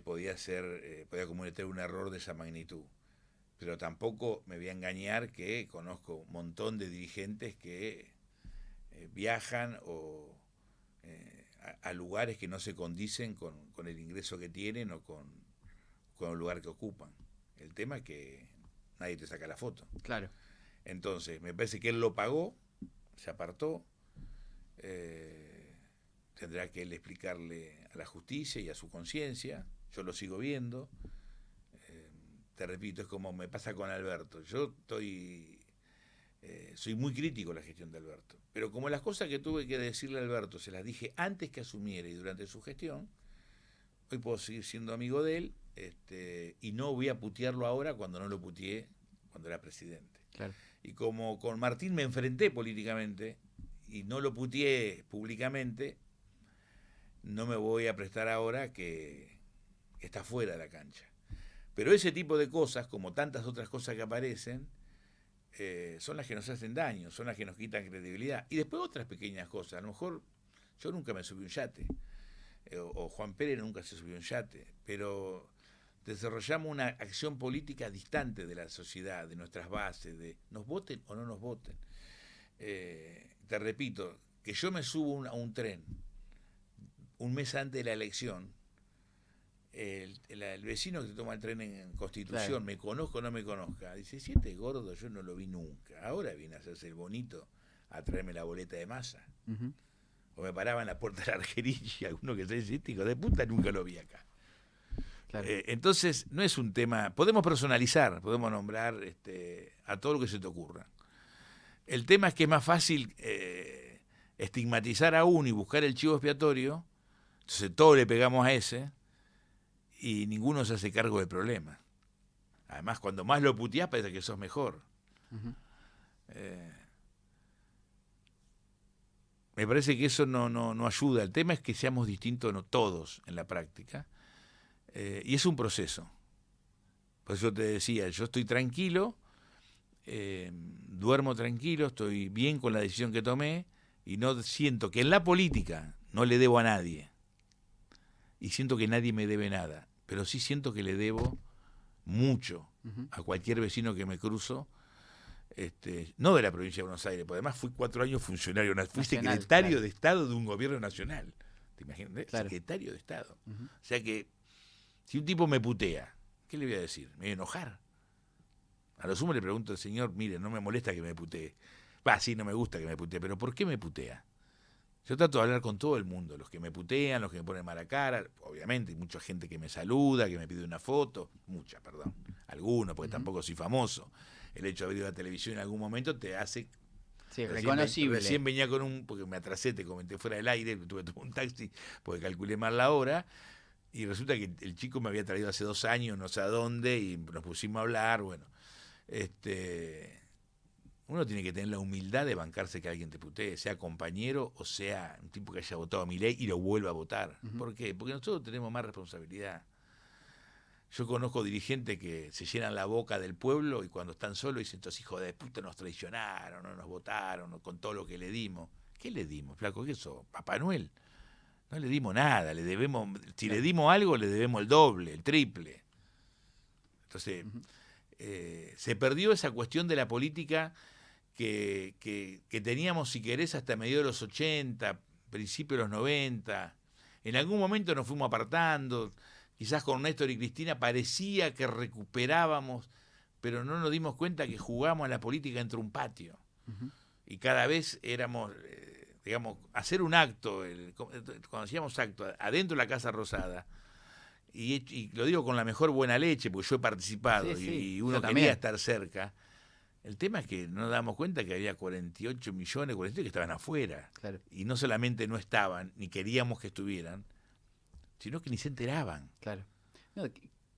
podía cometer un error de esa magnitud. Pero tampoco me voy a engañar que conozco un montón de dirigentes que viajan a lugares que no se condicen con el ingreso que tienen o con el lugar que ocupan. El tema es que nadie te saca la foto. Claro. Entonces, me parece que él lo pagó, se apartó, tendrá que él explicarle a la justicia y a su conciencia. Yo lo sigo viendo. Te repito, es como me pasa con Alberto. Yo soy muy crítico de la gestión de Alberto. Pero como las cosas que tuve que decirle a Alberto se las dije antes que asumiera y durante su gestión, hoy puedo seguir siendo amigo de él, y no voy a putearlo ahora cuando no lo puteé cuando era presidente. Claro. Y como con Martín me enfrenté políticamente y no lo puteé públicamente, no me voy a prestar ahora que está fuera de la cancha. Pero ese tipo de cosas, como tantas otras cosas que aparecen, son las que nos hacen daño, son las que nos quitan credibilidad. Y después otras pequeñas cosas. A lo mejor yo nunca me subí un yate, o Juan Pérez nunca se subió un yate, pero desarrollamos una acción política distante de la sociedad, de nuestras bases, de nos voten o no nos voten. Te repito, que yo me subo a un tren un mes antes de la elección, el vecino que toma el tren en Constitución, claro, me conozca o no me conozca, dice: si este gordo yo no lo vi nunca, ahora viene a hacerse el bonito a traerme la boleta de masa. Uh-huh. O me paraba en la puerta de la arquería y alguno que dice: este hijo de puta nunca lo vi acá. Claro. Entonces no es un tema, podemos personalizar, podemos nombrar a todo lo que se te ocurra. El tema es que es más fácil estigmatizar a uno y buscar el chivo expiatorio, entonces todos le pegamos a ese y ninguno se hace cargo del problema. Además, cuando más lo puteás parece que sos mejor. Uh-huh. Me parece que eso no ayuda. El tema es que seamos distintos todos en la práctica. Y es un proceso. Por eso te decía, yo estoy tranquilo, duermo tranquilo, estoy bien con la decisión que tomé y no siento que en la política no le debo a nadie. Y siento que nadie me debe nada. Pero sí siento que le debo mucho a cualquier vecino que me cruzo, no de la provincia de Buenos Aires, porque además fui 4 años funcionario, fui secretario, claro, de Estado de un gobierno nacional. ¿Te imaginas? Claro. Secretario de Estado. Uh-huh. O sea que si un tipo me putea, ¿qué le voy a decir? ¿Me voy a enojar? A lo sumo le pregunto al señor: mire, no me molesta que me putee. Sí, no me gusta que me putee, pero ¿por qué me putea? Yo trato de hablar con todo el mundo, los que me putean, los que me ponen mala cara, obviamente, hay mucha gente que me saluda, que me pide una foto, mucha, perdón, algunos, porque tampoco soy famoso. El hecho de haber ido a la televisión en algún momento te hace... Sí, reconocible. Recién venía con porque me atrasé, te comenté fuera del aire, tuve que tomar un taxi porque calculé mal la hora, y resulta que el chico me había traído hace 2 años, no sé a dónde, y nos pusimos a hablar, bueno, uno tiene que tener la humildad de bancarse que alguien te putee, sea compañero o sea un tipo que haya votado a Milei y lo vuelva a votar. ¿Por qué? Porque nosotros tenemos más responsabilidad. Yo conozco dirigentes que se llenan la boca del pueblo y cuando están solos dicen, estos hijos de puta nos traicionaron, no nos votaron, con todo lo que le dimos. ¿Qué le dimos, flaco? ¿Qué eso? ¿Papá Noel? No le dimos nada, le debemos, si le dimos algo, le debemos el doble, el triple. Entonces, se perdió esa cuestión de la política que teníamos, si querés, hasta mediados de los 80, principios de los 90. En algún momento nos fuimos apartando, quizás con Néstor y Cristina parecía que recuperábamos, pero no nos dimos cuenta que jugábamos a la política entre un patio. Y cada vez éramos, digamos, hacer un acto, cuando hacíamos acto adentro de la Casa Rosada, y lo digo con la mejor buena leche, porque yo he participado y uno quería estar cerca. El tema es que no nos damos cuenta que había 48 millones, 48 que estaban afuera. Claro. Y no solamente no estaban, ni queríamos que estuvieran, sino que ni se enteraban. Claro. No,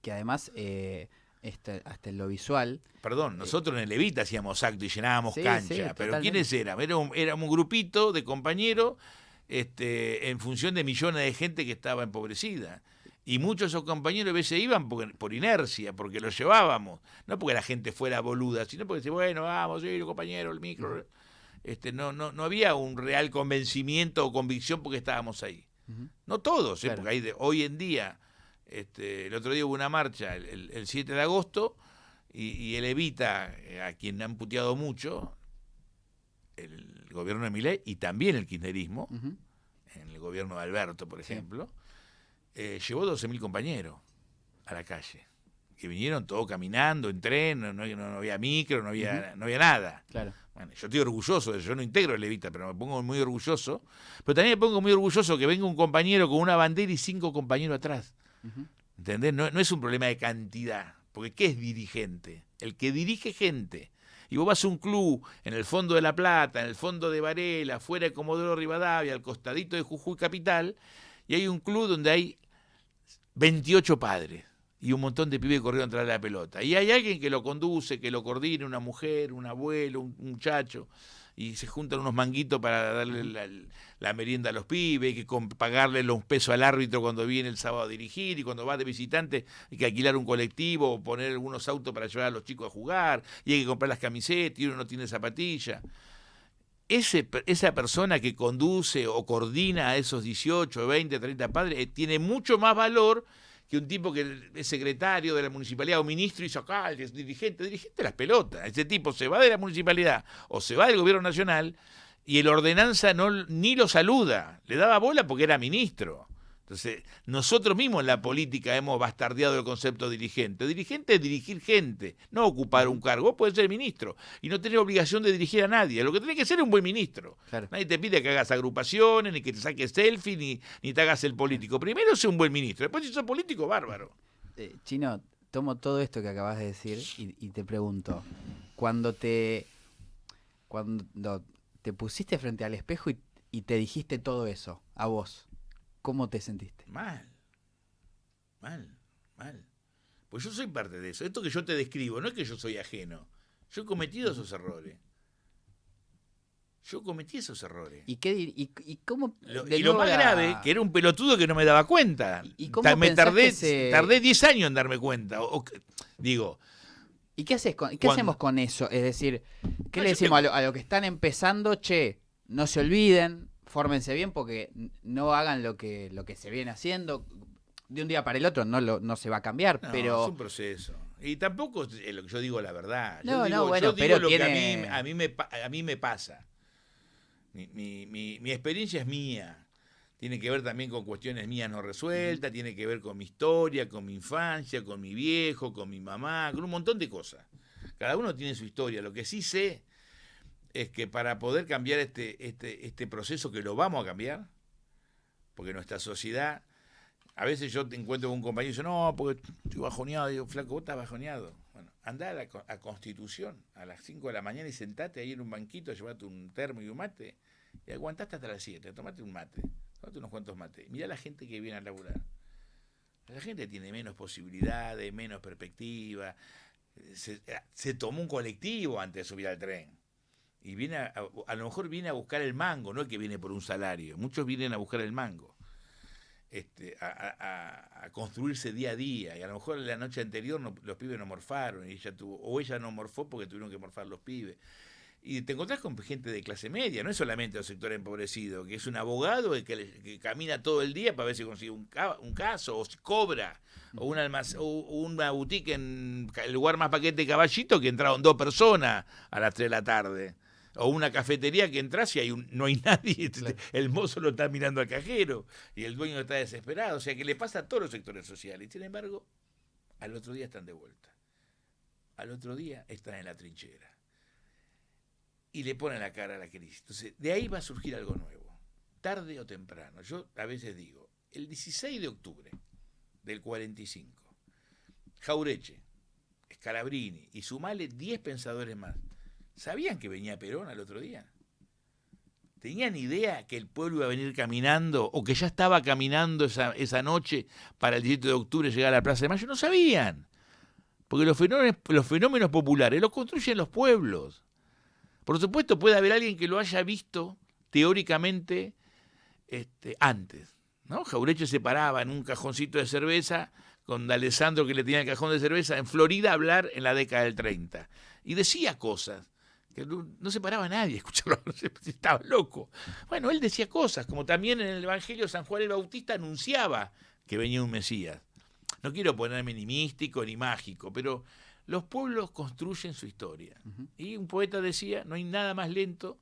que además, hasta en lo visual... Perdón, nosotros en el Evita hacíamos acto y llenábamos cancha, pero ¿quiénes éramos? Éramos un grupito de compañeros en función de millones de gente que estaba empobrecida. Y muchos de esos compañeros a veces iban por inercia, porque los llevábamos, no porque la gente fuera boluda, sino porque decía, bueno, vamos, sí, compañero, el micro. No había un real convencimiento o convicción porque estábamos ahí. No todos, claro. Porque hoy en día, el otro día hubo una marcha, el 7 de agosto, y el Evita, a quien han puteado mucho, el gobierno de Milei y también el kirchnerismo, en el gobierno de Alberto, por ejemplo, llevó 12.000 compañeros a la calle, que vinieron todos caminando, en tren, no había micro, no había nada. Claro. Bueno, yo estoy orgulloso de eso, yo no integro el Evita, pero me pongo muy orgulloso. Pero también me pongo muy orgulloso que venga un compañero con una bandera y 5 compañeros atrás. ¿Entendés? No es un problema de cantidad, porque ¿qué es dirigente? El que dirige gente. Y vos vas a un club en el fondo de La Plata, en el fondo de Varela, fuera de Comodoro Rivadavia, al costadito de Jujuy Capital, y hay un club donde hay 28 padres y un montón de pibes corriendo atrás de la pelota. Y hay alguien que lo conduce, que lo coordina, una mujer, un abuelo, un muchacho, y se juntan unos manguitos para darle la merienda a los pibes, hay que pagarle los pesos al árbitro cuando viene el sábado a dirigir, y cuando va de visitante hay que alquilar un colectivo o poner algunos autos para llevar a los chicos a jugar, y hay que comprar las camisetas, y uno no tiene zapatilla. Esa persona que conduce o coordina a esos 18, 20, 30 padres tiene mucho más valor que un tipo que es secretario de la municipalidad o ministro y dice acá, es dirigente de las pelotas. Ese tipo se va de la municipalidad o se va del gobierno nacional y el ordenanza ni lo saluda, le daba bola porque era ministro. Entonces, nosotros mismos en la política hemos bastardeado el concepto de dirigente. Dirigente es dirigir gente, no ocupar un cargo. Vos podés ser ministro y no tenés obligación de dirigir a nadie. Lo que tenés que ser es un buen ministro. Claro. Nadie te pide que hagas agrupaciones, ni que te saques selfie, ni te hagas el político. Primero sé un buen ministro, después si sos político, bárbaro. Chino, tomo todo esto que acabas de decir y te pregunto, cuando te pusiste frente al espejo y te dijiste todo eso a vos, ¿cómo te sentiste? Mal. Pues yo soy parte de eso. Esto que yo te describo, no es que yo soy ajeno. Yo he cometido esos errores. ¿Y cómo? Y lo más grave, que era un pelotudo que no me daba cuenta. ¿Y cómo tardé 10 años en darme cuenta. Digo... ¿Y qué hacemos con eso? Es decir, ¿qué le decimos a lo que están empezando? Che, no se olviden, fórmense bien porque no hagan lo que se viene haciendo. De un día para el otro no se va a cambiar, pero... es un proceso. Y tampoco es lo que yo digo la verdad. Yo digo pero lo que a mí me pasa. Mi experiencia es mía. Tiene que ver también con cuestiones mías no resueltas, tiene que ver con mi historia, con mi infancia, con mi viejo, con mi mamá, con un montón de cosas. Cada uno tiene su historia. Lo que sí sé es que para poder cambiar este proceso, que lo vamos a cambiar, porque nuestra sociedad, a veces yo te encuentro con un compañero y dice, no, porque estoy bajoneado. Digo, flaco, vos estás bajoneado. Bueno, andá a Constitución a las 5 de la mañana y sentate ahí en un banquito, llevate un termo y un mate, y aguantaste hasta las 7, tomate un mate, tomate unos cuantos mates. Mirá la gente que viene a laburar. La gente tiene menos posibilidades, menos perspectiva. Se tomó un colectivo antes de subir al tren. Y viene a lo mejor viene a buscar el mango, no es que viene por un salario. Muchos vienen a buscar el mango. A construirse día a día. Y a lo mejor la noche anterior los pibes no morfaron. Y ella no morfó porque tuvieron que morfar los pibes. Y te encontrás con gente de clase media, no es solamente los sectores empobrecidos, que es un abogado que camina todo el día para ver si consigue un caso, o si cobra, o una boutique en el lugar más paquete de Caballito que entraron 2 personas a las 3 de la tarde. O una cafetería que entras y no hay nadie, claro. El mozo lo está mirando al cajero y el dueño está desesperado. O sea que le pasa a todos los sectores sociales. Y sin embargo, al otro día están de vuelta. Al otro día están en la trinchera. Y le ponen la cara a la crisis. Entonces, de ahí va a surgir algo nuevo, tarde o temprano. Yo a veces digo, el 16 de octubre del 45, Jaureche, Scalabrini y sumale 10 pensadores más, ¿sabían que venía Perón al otro día? ¿Tenían idea que el pueblo iba a venir caminando o que ya estaba caminando esa noche para el 17 de octubre llegar a la Plaza de Mayo? No sabían, porque los fenómenos populares los construyen los pueblos. Por supuesto puede haber alguien que lo haya visto teóricamente antes, ¿no? Jaureche se paraba en un cajoncito de cerveza con D'Alessandro, que le tenía el cajón de cerveza en Florida, a hablar en la década del 30 y decía cosas que no se paraba nadie a escucharlo, estaba loco. Bueno, él decía cosas, como también en el Evangelio San Juan el Bautista anunciaba que venía un Mesías. No quiero ponerme ni místico ni mágico, pero los pueblos construyen su historia. Uh-huh. Y un poeta decía, no hay nada más lento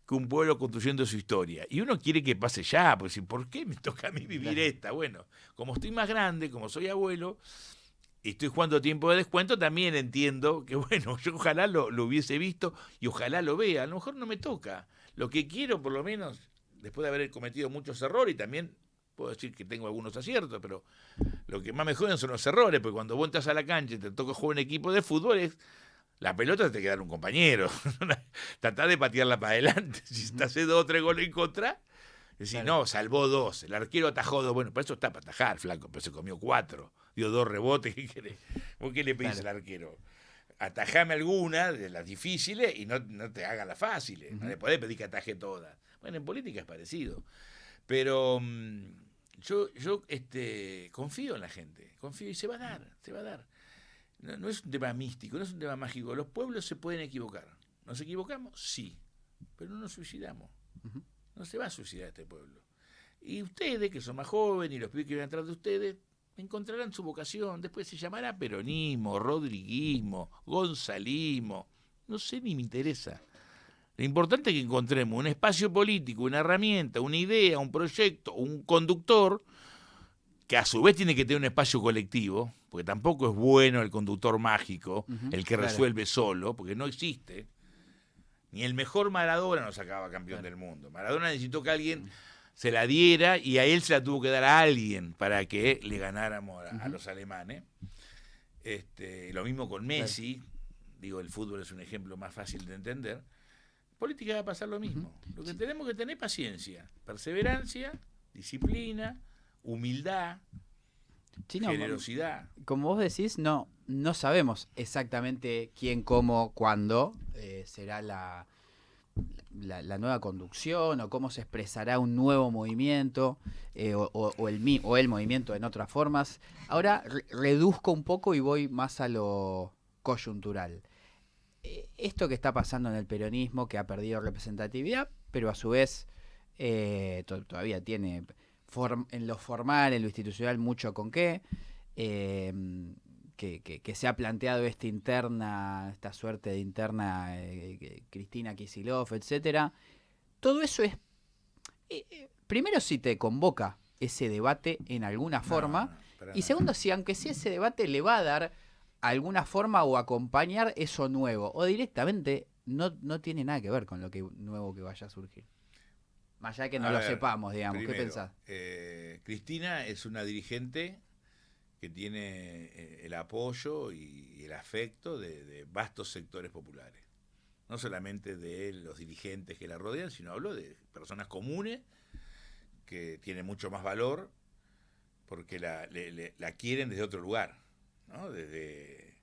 que un pueblo construyendo su historia. Y uno quiere que pase ya, porque si, ¿por qué me toca a mí vivir esta? Bueno, como estoy más grande, como soy abuelo, y estoy jugando a tiempo de descuento, también entiendo que, bueno, yo ojalá lo hubiese visto y ojalá lo vea. A lo mejor no me toca. Lo que quiero, por lo menos, después de haber cometido muchos errores, y también puedo decir que tengo algunos aciertos, pero lo que más me joden son los errores, porque cuando vos entras a la cancha y te toca jugar un equipo de fútbol, la pelota te queda un compañero. Tratá de patearla para adelante. Si te hace 2 o 3 goles en contra, decís, claro. No, salvó 2, el arquero atajó 2. Bueno, para eso está para atajar, flaco, pero se comió 4, dio 2 rebotes. ¿Vos qué le pedís al arquero? Atajame alguna de las difíciles y no te hagas las fáciles. Uh-huh. No le podés pedir que ataje todas. Bueno, en política es parecido. Pero yo confío en la gente, confío y se va a dar. No es un tema místico, no es un tema mágico. Los pueblos se pueden equivocar. ¿Nos equivocamos? Sí, pero no nos suicidamos. Uh-huh. No se va a suicidar este pueblo. Y ustedes, que son más jóvenes, y los pibes que van atrás de ustedes, encontrarán su vocación. Después se llamará peronismo, rodriguismo, gonzalismo. No sé, ni me interesa. Lo importante es que encontremos un espacio político, una herramienta, una idea, un proyecto, un conductor, que a su vez tiene que tener un espacio colectivo, porque tampoco es bueno el conductor mágico, uh-huh, el que resuelve solo, porque no existe. Ni el mejor Maradona nos sacaba campeón del mundo. Maradona necesitó que alguien se la diera y a él se la tuvo que dar a alguien para que le ganáramos a los alemanes. Lo mismo con Messi. Digo, el fútbol es un ejemplo más fácil de entender. Política va a pasar lo mismo. Lo que tenemos que tener es paciencia, perseverancia, disciplina, humildad, generosidad. Como vos decís, no sabemos exactamente quién, cómo, cuándo será la nueva conducción o cómo se expresará un nuevo movimiento o el movimiento en otras formas. Ahora reduzco un poco y voy más a lo coyuntural. Esto que está pasando en el peronismo, que ha perdido representatividad, pero a su vez todavía tiene en lo formal, en lo institucional, mucho con qué, que se ha planteado esta suerte de interna Cristina Kicillof, etcétera. Todo eso es, primero, si te convoca ese debate en alguna forma, y segundo, si aunque sea ese debate le va a dar alguna forma o acompañar eso nuevo, o directamente no tiene nada que ver con lo que nuevo que vaya a surgir. Más allá de que no A lo ver, sepamos, digamos. primero, ¿Qué pensás? Cristina es una dirigente que tiene el apoyo y el afecto de vastos sectores populares. No solamente de los dirigentes que la rodean, sino hablo de personas comunes que tienen mucho más valor porque la quieren desde otro lugar, ¿no? Desde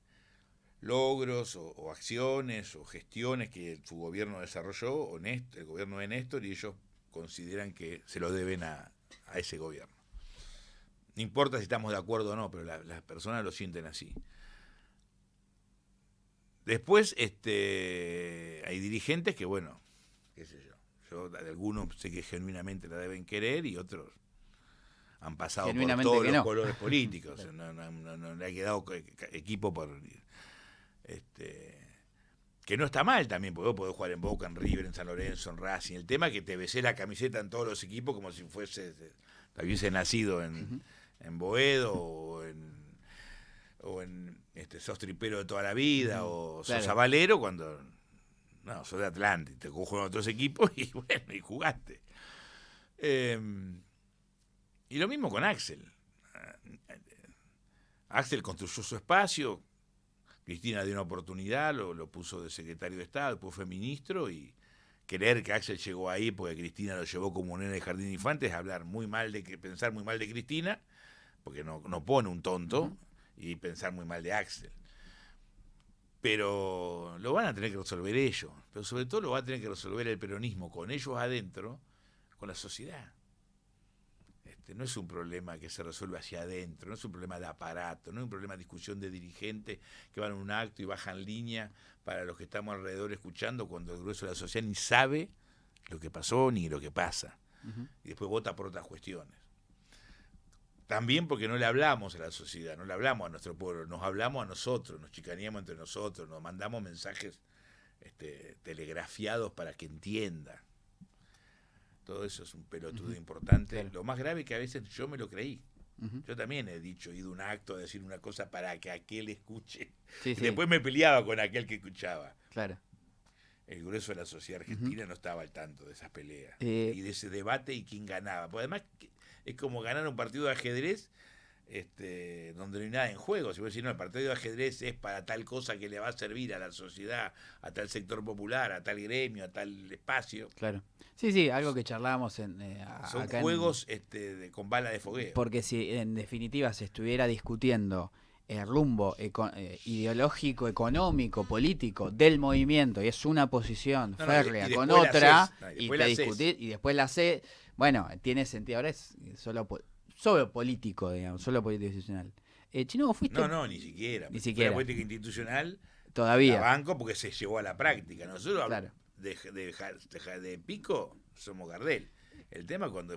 logros o acciones o gestiones que su gobierno desarrolló, o el gobierno de Néstor, y ellos consideran que se lo deben a ese gobierno. No importa si estamos de acuerdo o no, pero las personas lo sienten así. Después hay dirigentes que, bueno, qué sé yo de algunos sé que genuinamente la deben querer y otros han pasado por Genuinamente todos que los no. colores políticos. No le ha quedado equipo por... que no está mal también, porque vos podés jugar en Boca, en River, en San Lorenzo, en Racing. El tema es que te besés la camiseta en todos los equipos como si hubiese nacido en Boedo o en sos tripero de toda la vida, o sos Claro. avalero cuando no, sos de Atlante, te cojo en otros equipos y bueno, y jugaste. Y lo mismo con Axel. Axel construyó su espacio, Cristina dio una oportunidad, lo puso de secretario de Estado, después fue ministro, y creer que Axel llegó ahí porque Cristina lo llevó como nene de jardín de infantes es hablar muy mal pensar muy mal de Cristina, porque no pone un tonto, y pensar muy mal de Axel. Pero lo van a tener que resolver ellos, pero sobre todo lo va a tener que resolver el peronismo con ellos adentro, con la sociedad. No es un problema que se resuelve hacia adentro, no es un problema de aparato, no es un problema de discusión de dirigentes que van a un acto y bajan línea para los que estamos alrededor escuchando, cuando el grueso de la sociedad ni sabe lo que pasó ni lo que pasa, y después vota por otras cuestiones. También porque no le hablamos a la sociedad, no le hablamos a nuestro pueblo, nos hablamos a nosotros, nos chicaneamos entre nosotros, nos mandamos mensajes telegrafiados para que entienda. Todo eso es un pelotudo importante. Claro. Lo más grave es que a veces yo me lo creí. Yo también he ido a un acto a decir una cosa para que aquel escuche. Sí, Y sí. después me peleaba con aquel que escuchaba. Claro. El grueso de la sociedad argentina no estaba al tanto de esas peleas y de ese debate y quién ganaba. Pues además es como ganar un partido de ajedrez donde no hay nada en juego. Si vos decís, no, el partido de ajedrez es para tal cosa que le va a servir a la sociedad, a tal sector popular, a tal gremio, a tal espacio. Claro. Sí, algo que charlábamos Son acá juegos con bala de fogueo. Porque si en definitiva se estuviera discutiendo el rumbo ideológico, económico, político del movimiento, y es una posición férrea con otra, y después la hace, bueno, tiene sentido. Ahora es solo político, digamos, solo político institucional. Chino, ¿vos fuiste? No, ni siquiera. Ni siquiera. La política institucional todavía. La banco porque se llevó a la práctica. Nosotros claro. de pico somos Gardel. El tema es cuando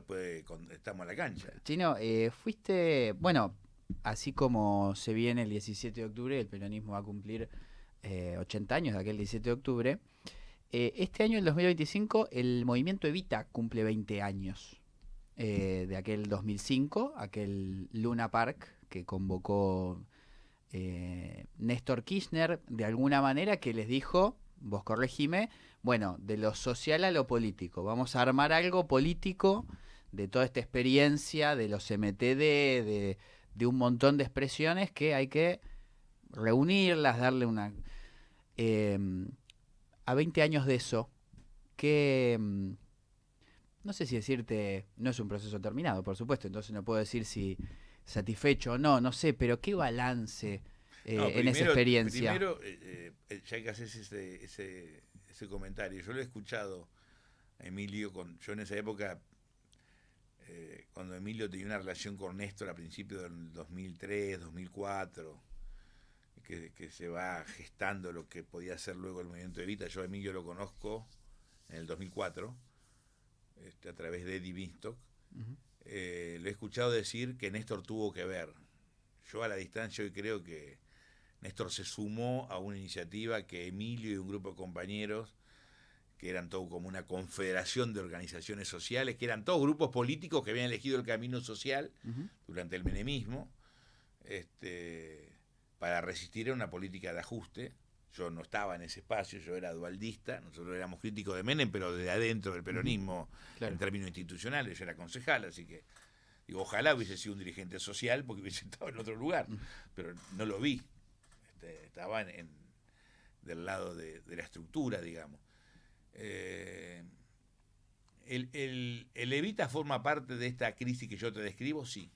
estamos en la cancha. Chino, fuiste, bueno, así como se viene el 17 de octubre, el peronismo va a cumplir 80 años de aquel 17 de octubre. Este año, el 2025, el movimiento Evita cumple 20 años de aquel 2005, aquel Luna Park que convocó Néstor Kirchner, de alguna manera, que les dijo, vos corregime, bueno, de lo social a lo político, vamos a armar algo político de toda esta experiencia, de los MTD, de un montón de expresiones que hay que reunirlas, darle una... a 20 años de eso, que... no sé si decirte, no es un proceso terminado, por supuesto, entonces no puedo decir si satisfecho o no, no sé, pero qué balance en esa experiencia. Primero, ya que haces ese comentario, yo lo he escuchado a Emilio, yo en esa época, cuando Emilio tenía una relación con Néstor a principios del 2003, 2004, que se va gestando lo que podía ser luego el movimiento Evita. Yo a Emilio lo conozco en el 2004, a través de Eddie Binstock. Lo he escuchado decir que Néstor tuvo que ver. Yo a la distancia hoy creo que Néstor se sumó a una iniciativa que Emilio y un grupo de compañeros, que eran todo como una confederación de organizaciones sociales, que eran todos grupos políticos que habían elegido el camino social durante el menemismo, para resistir a una política de ajuste Yo no estaba en ese espacio, yo era dualdista, nosotros éramos críticos de Menem, pero desde adentro del peronismo, Claro. en términos institucionales, yo era concejal, así que digo, ojalá hubiese sido un dirigente social porque hubiese estado en otro lugar, pero no lo vi. Estaba del lado de la estructura, digamos. ¿El Evita forma parte de esta crisis que yo te describo? Sí.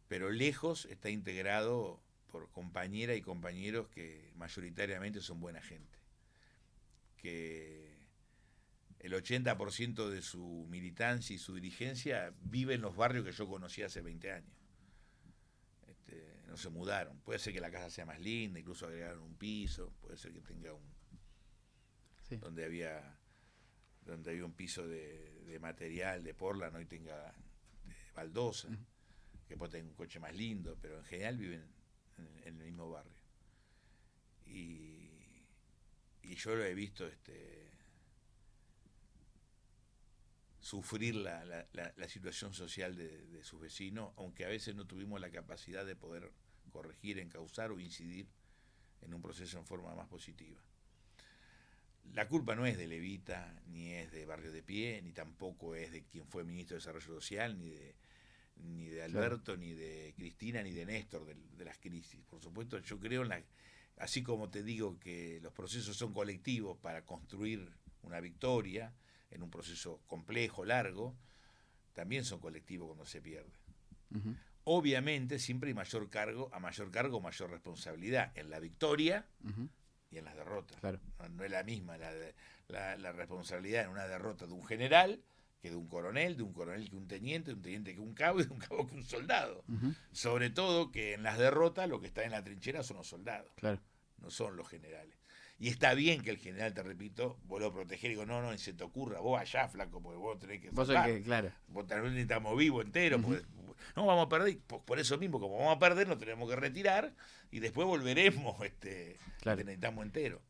Pero lejos está integrado por compañeras y compañeros que mayoritariamente son buena gente. Que el 80% de su militancia y su dirigencia vive en los barrios que yo conocí hace 20 años. No se mudaron. Puede ser que la casa sea más linda, incluso agregaron un piso, puede ser que tenga Sí. donde había un piso de material, de porla, ¿no? Y tenga baldosa, que pueda tener un coche más lindo, pero en general viven en el mismo barrio. Y yo lo he visto sufrir la situación social de sus vecinos, aunque a veces no tuvimos la capacidad de poder corregir, encauzar o incidir en un proceso en forma más positiva. La culpa no es de Evita, ni es de Barrio de Pie, ni tampoco es de quien fue ministro de Desarrollo Social, ni de Alberto, claro, ni de Cristina, ni de Néstor, de las crisis. Por supuesto, yo creo así como te digo que los procesos son colectivos para construir una victoria en un proceso complejo, largo, también son colectivos cuando se pierde. Uh-huh. Obviamente siempre hay mayor cargo, mayor responsabilidad en la victoria, uh-huh, y en las derrotas. Claro. No es la misma la responsabilidad en una derrota de un general que de un coronel que un teniente que un cabo y de un cabo que un soldado. Uh-huh. Sobre todo que en las derrotas lo que está en la trinchera son los soldados, claro, no son los generales. Y está bien que el general, te repito, vos lo protegés y digo, no, ni se te ocurra, vos allá, flaco, porque vos tenés que salvar. Claro. Vos tal vez necesitamos vivo entero, uh-huh, porque no vamos a perder, por eso mismo, como vamos a perder, nos tenemos que retirar y después volveremos, claro, necesitamos entero.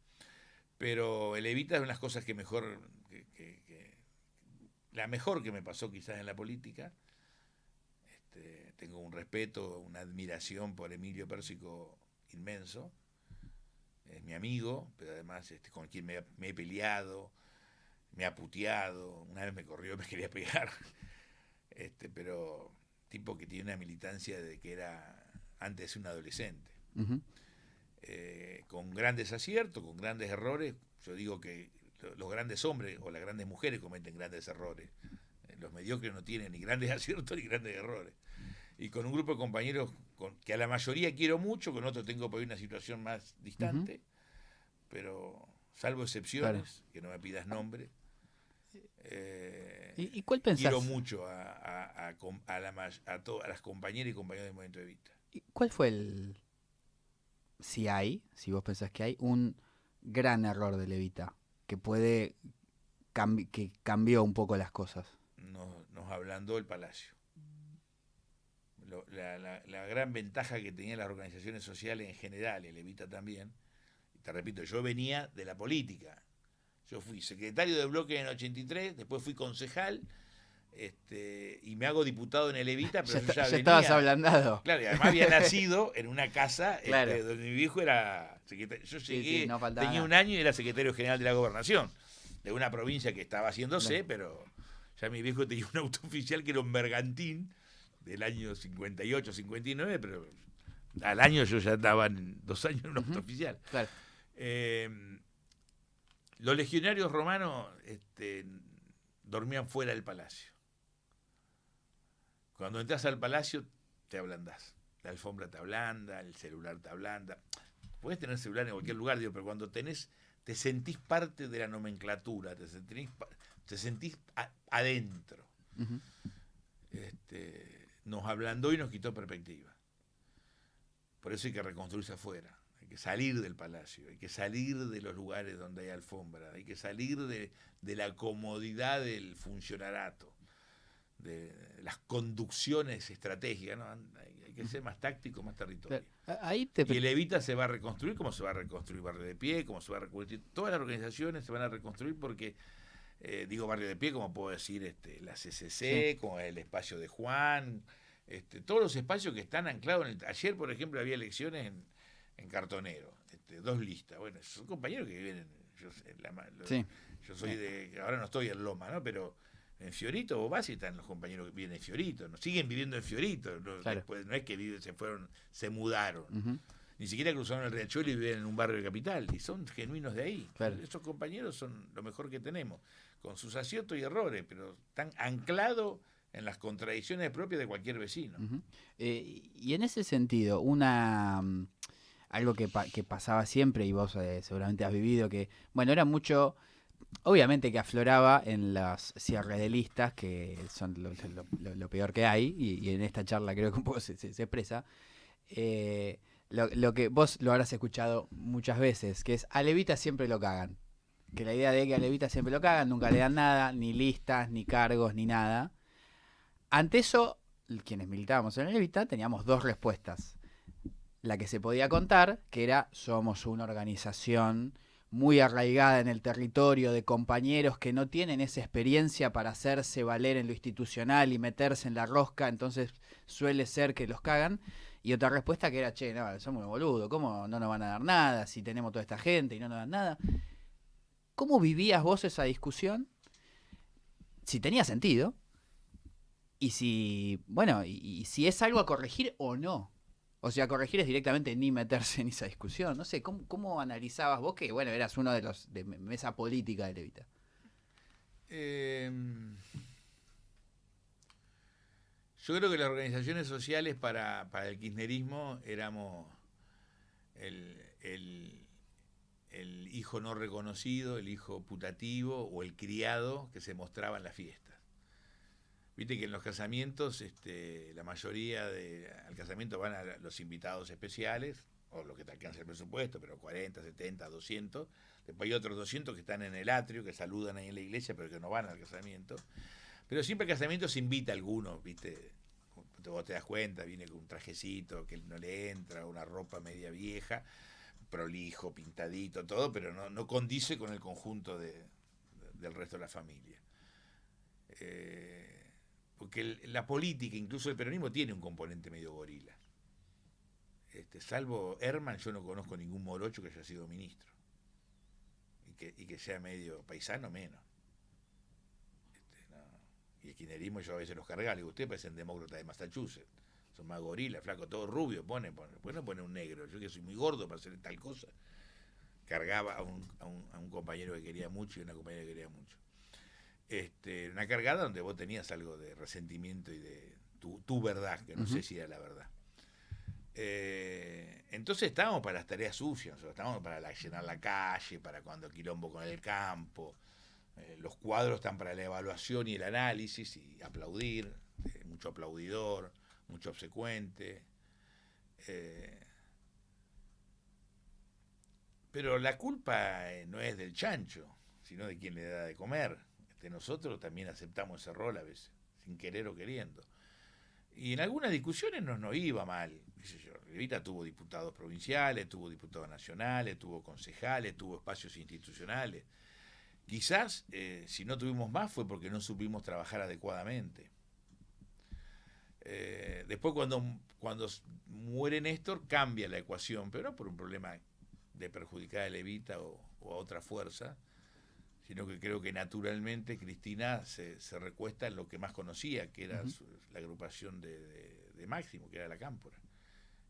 Pero el Evita es una de las cosas que mejor, la mejor que me pasó quizás en la política. Tengo un respeto, una admiración por Emilio Pérsico inmenso. Es mi amigo, pero además con quien me he peleado, me ha puteado, una vez me corrió, me quería pegar, pero tipo que tiene una militancia de que era antes un adolescente, uh-huh, con grandes aciertos, con grandes errores. Yo digo que los grandes hombres o las grandes mujeres cometen grandes errores, los mediocres no tienen ni grandes aciertos ni grandes errores. Y con un grupo de compañeros que a la mayoría quiero mucho, con otros tengo por ahí una situación más distante, uh-huh, pero salvo excepciones, claro, que no me pidas nombre. ¿Y cuál pensás? Quiero mucho a las compañeras y compañeros del Movimiento Evita. ¿Y cuál fue si vos pensás que hay, un gran error de Evita que puede que cambió un poco las cosas? Nos ablandó el Palacio. La gran ventaja que tenían las organizaciones sociales en general, el Evita también, te repito, yo venía de la política. Yo fui secretario de bloque en el 83, después fui concejal, y me hago diputado en el Evita, pero yo ya venía, estabas ablandado. Claro, y además había nacido en una casa, claro, donde mi viejo era secretario. Yo llegué, no tenía un año y era secretario general de la gobernación, de una provincia que estaba haciéndose, claro, pero ya mi viejo tenía un auto oficial que era un Bergantín del año 58, 59, pero al año yo ya estaba en 2 años en un auto oficial. Claro. Los legionarios romanos dormían fuera del palacio. Cuando entras al palacio te ablandás. La alfombra te ablanda, el celular te ablanda. Puedes tener celular en cualquier lugar, pero cuando te sentís parte de la nomenclatura, te sentís adentro. Uh-huh. Nos ablandó y nos quitó perspectiva. Por eso hay que reconstruirse afuera. Hay que salir del palacio, hay que salir de los lugares donde hay alfombra, hay que salir de la comodidad del funcionarato, de las conducciones estratégicas, ¿no? Hay que ser más táctico, más territorio. Y el Evita se va a reconstruir como se va a reconstruir Barrio de Pie, como se va a reconstruir. Todas las organizaciones se van a reconstruir porque, digo Barrio de Pie, como puedo decir la CCC, sí, como el espacio de Juan, todos los espacios que están anclados ayer, por ejemplo, había elecciones en Cartonero, 2 listas. Bueno, son compañeros que viven Sí. yo soy ahora no estoy en Loma, ¿no? Pero en Fiorito vos vas y están los compañeros que viven en Fiorito, ¿no? Siguen viviendo en Fiorito, ¿no? Claro. Después, no es que se mudaron. Ujú. Ni siquiera cruzaron el Riachuelo y viven en un barrio de Capital, y son genuinos de ahí. Claro. Esos compañeros son lo mejor que tenemos, con sus aciertos y errores, pero están anclados en las contradicciones propias de cualquier vecino. Ujú. Y en ese sentido, algo que pasaba siempre, y vos seguramente has vivido, que, bueno, era mucho, obviamente que afloraba en las cierredelistas, que son lo peor que hay, y en esta charla creo que un poco se expresa, lo que vos lo habrás escuchado muchas veces, que es a Levita siempre lo cagan. Que la idea de que a Levita siempre lo cagan, nunca le dan nada, ni listas, ni cargos, ni nada. Ante eso, quienes militábamos en el Levita teníamos 2 respuestas. La que se podía contar, que era somos una organización muy arraigada en el territorio de compañeros que no tienen esa experiencia para hacerse valer en lo institucional y meterse en la rosca, entonces suele ser que los cagan. Y otra respuesta que era, che, no, somos unos boludos, ¿cómo no nos van a dar nada si tenemos toda esta gente y no nos dan nada? ¿Cómo vivías vos esa discusión? Si tenía sentido, y si, bueno, y si es algo a corregir o no. O sea, corregir es directamente ni meterse en esa discusión. No sé, ¿cómo analizabas vos que, bueno, eras uno de los de mesa política de Levita? Eh, yo creo que las organizaciones sociales para el kirchnerismo éramos el, el, el hijo no reconocido, el hijo putativo o el criado que se mostraba en las fiestas. Viste que en los casamientos, la mayoría al casamiento van a los invitados especiales, o los que te alcanza el presupuesto, pero 40, 70, 200. Después hay otros 200 que están en el atrio, que saludan ahí en la iglesia, pero que no van al casamiento. Pero siempre al casamiento se invita a alguno, ¿viste? Vos te das cuenta, viene con un trajecito que no le entra, una ropa media vieja, prolijo, pintadito, todo, pero no condice con el conjunto del resto de la familia. Porque la política, incluso el peronismo, tiene un componente medio gorila. Salvo Herman, yo no conozco ningún morocho que haya sido ministro. Y que sea medio paisano, menos. No. Y el kirchnerismo yo a veces los cargaba. Le digo, ustedes parecen demócratas de Massachusetts. Son más gorilas, flaco, todo rubio. Pues no pone un negro. Yo que soy muy gordo para hacer tal cosa. Cargaba a un compañero que quería mucho y una compañera que quería mucho. Una cargada donde vos tenías algo de resentimiento y de tu verdad, que no sé si era la verdad. Entonces estábamos para las tareas sucias, estábamos para llenar la calle, para cuando quilombo con el campo. Los cuadros están para la evaluación y el análisis y aplaudir, mucho aplaudidor, mucho obsecuente. Pero la culpa no es del chancho, sino de quien le da de comer. Nosotros también aceptamos ese rol a veces, sin querer o queriendo. Y en algunas discusiones nos iba mal. Levita tuvo diputados provinciales, tuvo diputados nacionales, tuvo concejales, tuvo espacios institucionales. Quizás, si no tuvimos más, fue porque no supimos trabajar adecuadamente. Después, cuando muere Néstor, cambia la ecuación, pero no por un problema de perjudicar a Levita o a otra fuerza, sino que creo que naturalmente Cristina se recuesta en lo que más conocía, que era la agrupación de Máximo, que era la Cámpora.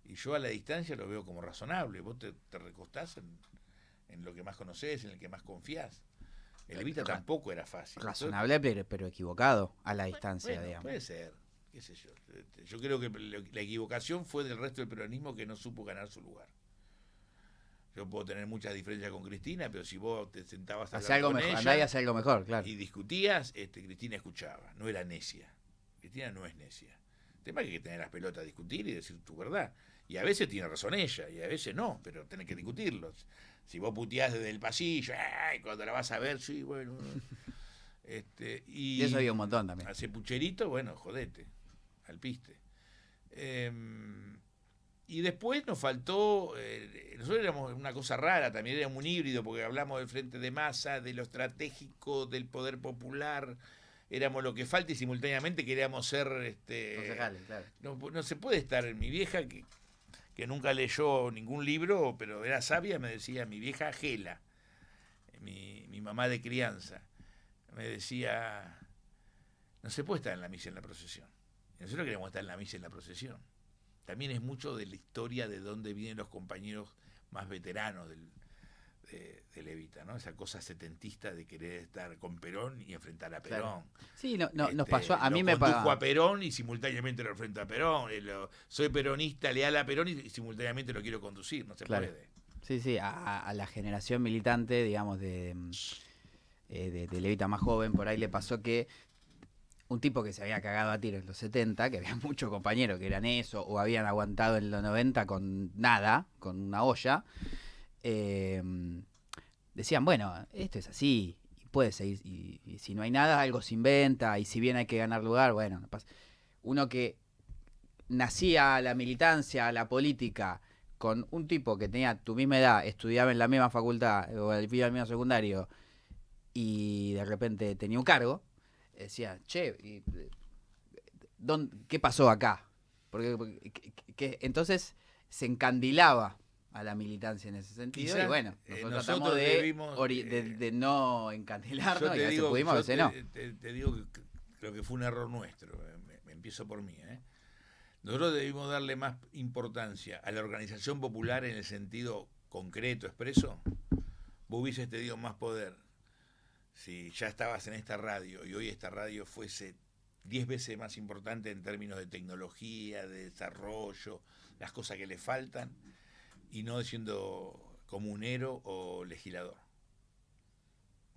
Y yo a la distancia lo veo como razonable. Vos te recostás en lo que más conocés, en el que más confiás. El Evita tampoco era fácil. Razonable, pero equivocado a la distancia, bueno, digamos. Puede ser, qué sé yo. Yo creo que la equivocación fue del resto del peronismo que no supo ganar su lugar. Yo puedo tener muchas diferencias con Cristina, pero si vos te sentabas a hablar con ella, andá y hacer algo mejor, claro. Y discutías, Cristina escuchaba, no era necia. Cristina no es necia. El tema es que hay que tener las pelotas a discutir y decir tu verdad. Y a veces tiene razón ella, y a veces no, pero tenés que discutirlo. Si vos puteás desde el pasillo, ¡ay! Cuando la vas a ver, sí, bueno. Y eso había un montón también. Hace pucherito, bueno, jodete, al piste. Y después nos faltó, nosotros éramos una cosa rara, también éramos un híbrido, porque hablamos del frente de masa, de lo estratégico, del poder popular, éramos lo que falta y simultáneamente queríamos ser... Concejales, claro. No se puede estar en mi vieja, que que nunca leyó ningún libro, pero era sabia, me decía, mi vieja Gela, mi mamá de crianza, me decía, no se puede estar en la misa y en la procesión. Y nosotros queremos estar en la misa y en la procesión. También es mucho de la historia de dónde vienen los compañeros más veteranos de Levita, ¿no? Esa cosa setentista de querer estar con Perón y enfrentar a Perón. Claro. Sí, nos pasó, a mí me condujo pasó. a Perón y simultáneamente lo enfrenta a Perón. Soy peronista, leal a Perón y simultáneamente lo quiero conducir, no se puede. Sí, sí, a la generación militante, digamos, de Levita más joven, por ahí le pasó que un tipo que se había cagado a tiros en los 70, que había muchos compañeros que eran eso, o habían aguantado en los 90 con nada, con una olla, decían, bueno, esto es así, y puede seguir, y si no hay nada, algo se inventa, y si bien hay que ganar lugar, bueno, no pasa. Uno que nacía a la militancia, a la política, con un tipo que tenía tu misma edad, estudiaba en la misma facultad, o al mismo secundario, y de repente tenía un cargo, decía, che, ¿qué pasó acá? Entonces se encandilaba a la militancia en ese sentido. Quizás, y bueno, nosotros tratamos debimos, de no encandilarnos y a veces digo, pudimos, a veces no. te digo que creo que fue un error nuestro, me empiezo por mí. Nosotros debimos darle más importancia a la organización popular en el sentido concreto, expreso. Vos hubieses tenido más poder si ya estabas en esta radio y hoy esta radio fuese 10 veces más importante en términos de tecnología, de desarrollo, las cosas que le faltan, y no siendo comunero o legislador.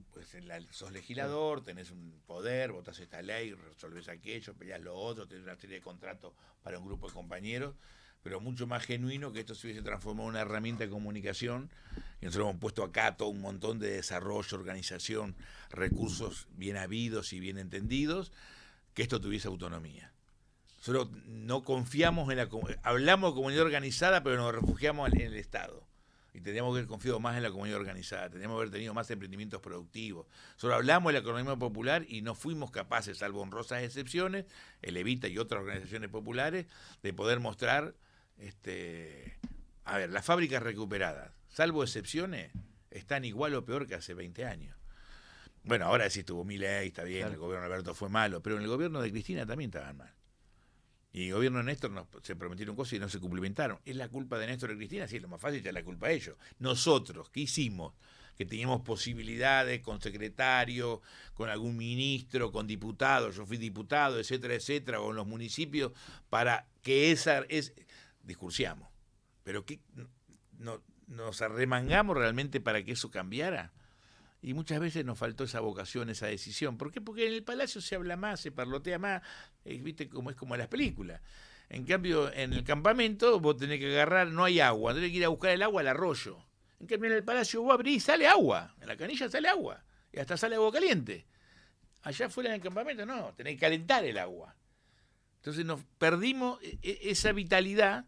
Pues sos legislador, tenés un poder, votás esta ley, resolvés aquello, peleás lo otro, tenés una serie de contratos para un grupo de compañeros, pero mucho más genuino que esto se hubiese transformado en una herramienta de comunicación. Y nosotros hemos puesto acá todo un montón de desarrollo, organización, recursos bien habidos y bien entendidos, que esto tuviese autonomía. Nosotros no confiamos en hablamos de comunidad organizada, pero nos refugiamos en el Estado. Y tendríamos que haber confiado más en la comunidad organizada, tendríamos que haber tenido más emprendimientos productivos. Solo hablamos de la economía popular y no fuimos capaces, salvo honrosas excepciones, el Evita y otras organizaciones populares, de poder mostrar, las fábricas recuperadas, salvo excepciones, están igual o peor que hace 20 años. Bueno, ahora sí estuvo Milei, está bien, claro. El gobierno de Alberto fue malo, pero en el gobierno de Cristina también estaban mal. Y el gobierno de Néstor se prometieron cosas y no se cumplimentaron. ¿Es la culpa de Néstor y Cristina? Sí, es lo más fácil, es la culpa de ellos. Nosotros, ¿qué hicimos? Que teníamos posibilidades con secretario, con algún ministro, con diputados, yo fui diputado, etcétera, etcétera, o en los municipios, para que discursiamos. Pero que nos arremangamos realmente para que eso cambiara. Y muchas veces nos faltó esa vocación, esa decisión. ¿Por qué? Porque en el Palacio se habla más, se parlotea más, viste cómo es como en las películas. En cambio, en el campamento vos tenés que agarrar, no hay agua, tenés que ir a buscar el agua al arroyo. En cambio, en el Palacio vos abrís y sale agua, en la canilla sale agua, y hasta sale agua caliente. Allá afuera en el campamento no, tenés que calentar el agua. Entonces nos perdimos esa vitalidad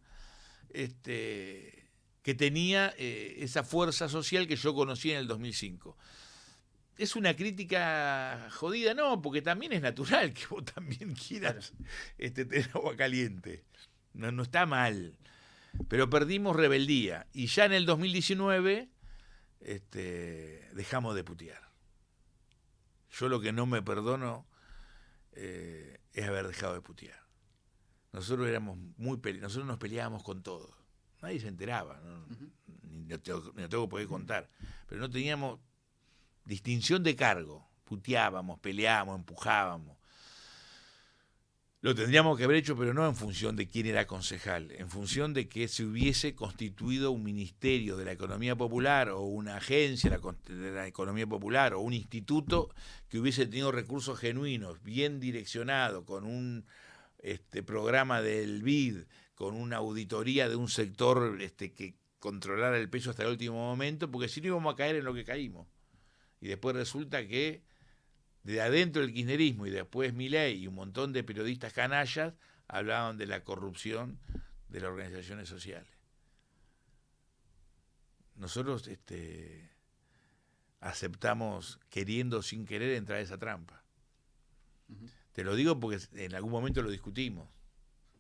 que tenía esa fuerza social que yo conocí en el 2005. ¿Es una crítica jodida? No, porque también es natural que vos también quieras tener agua caliente. No está mal. Pero perdimos rebeldía. Y ya en el 2019 dejamos de putear. Yo lo que no me perdono es haber dejado de putear. Nosotros nosotros nos peleábamos con todo. Nadie se enteraba, ¿no? Ni lo tengo que poder contar. Pero no teníamos distinción de cargo. Puteábamos, peleábamos, empujábamos. Lo tendríamos que haber hecho, pero no en función de quién era concejal, en función de que se hubiese constituido un ministerio de la economía popular o una agencia de la economía popular o un instituto que hubiese tenido recursos genuinos, bien direccionado, con un programa del BID, con una auditoría de un sector que controlara el peso hasta el último momento, porque si no íbamos a caer en lo que caímos. Y después resulta que de adentro del kirchnerismo y después Milei y un montón de periodistas canallas hablaban de la corrupción de las organizaciones sociales. Nosotros aceptamos, queriendo o sin querer, entrar a esa trampa. Uh-huh. Te lo digo porque en algún momento lo discutimos,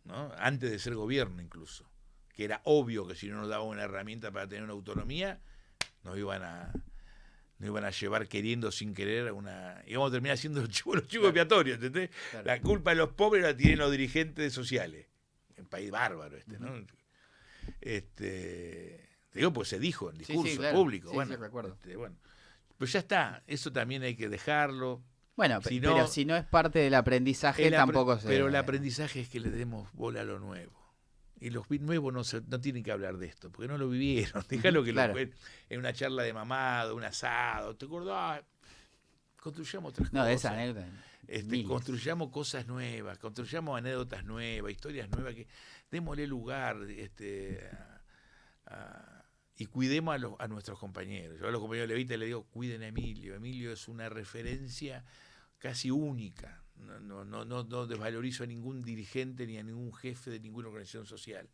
¿no? Antes de ser gobierno incluso. que era obvio que si no nos daban una herramienta para tener una autonomía, nos iban a llevar queriendo sin querer íbamos a terminar siendo los chivos expiatorios, ¿entendés? Claro. La culpa de los pobres la tienen los dirigentes sociales. Un país bárbaro ¿no? Te digo, pues se dijo en discurso claro. público. Sí, bueno, recuerdo. Bueno, pues ya está, eso también hay que dejarlo. Bueno, pero si no es parte del aprendizaje, tampoco se... Pero el aprendizaje es que le demos bola a lo nuevo. Y los nuevos no tienen que hablar de esto, porque no lo vivieron. Déjalo que claro. En una charla de mamado, un asado, ¿te acordás? Construyamos otras cosas. De esa anécdota. Construyamos cosas nuevas, construyamos anécdotas nuevas, historias nuevas, que démosle lugar y cuidemos a nuestros compañeros. Yo a los compañeros de Levita les digo, cuiden a Emilio. Emilio es una referencia casi única. No desvalorizo a ningún dirigente ni a ningún jefe de ninguna organización social.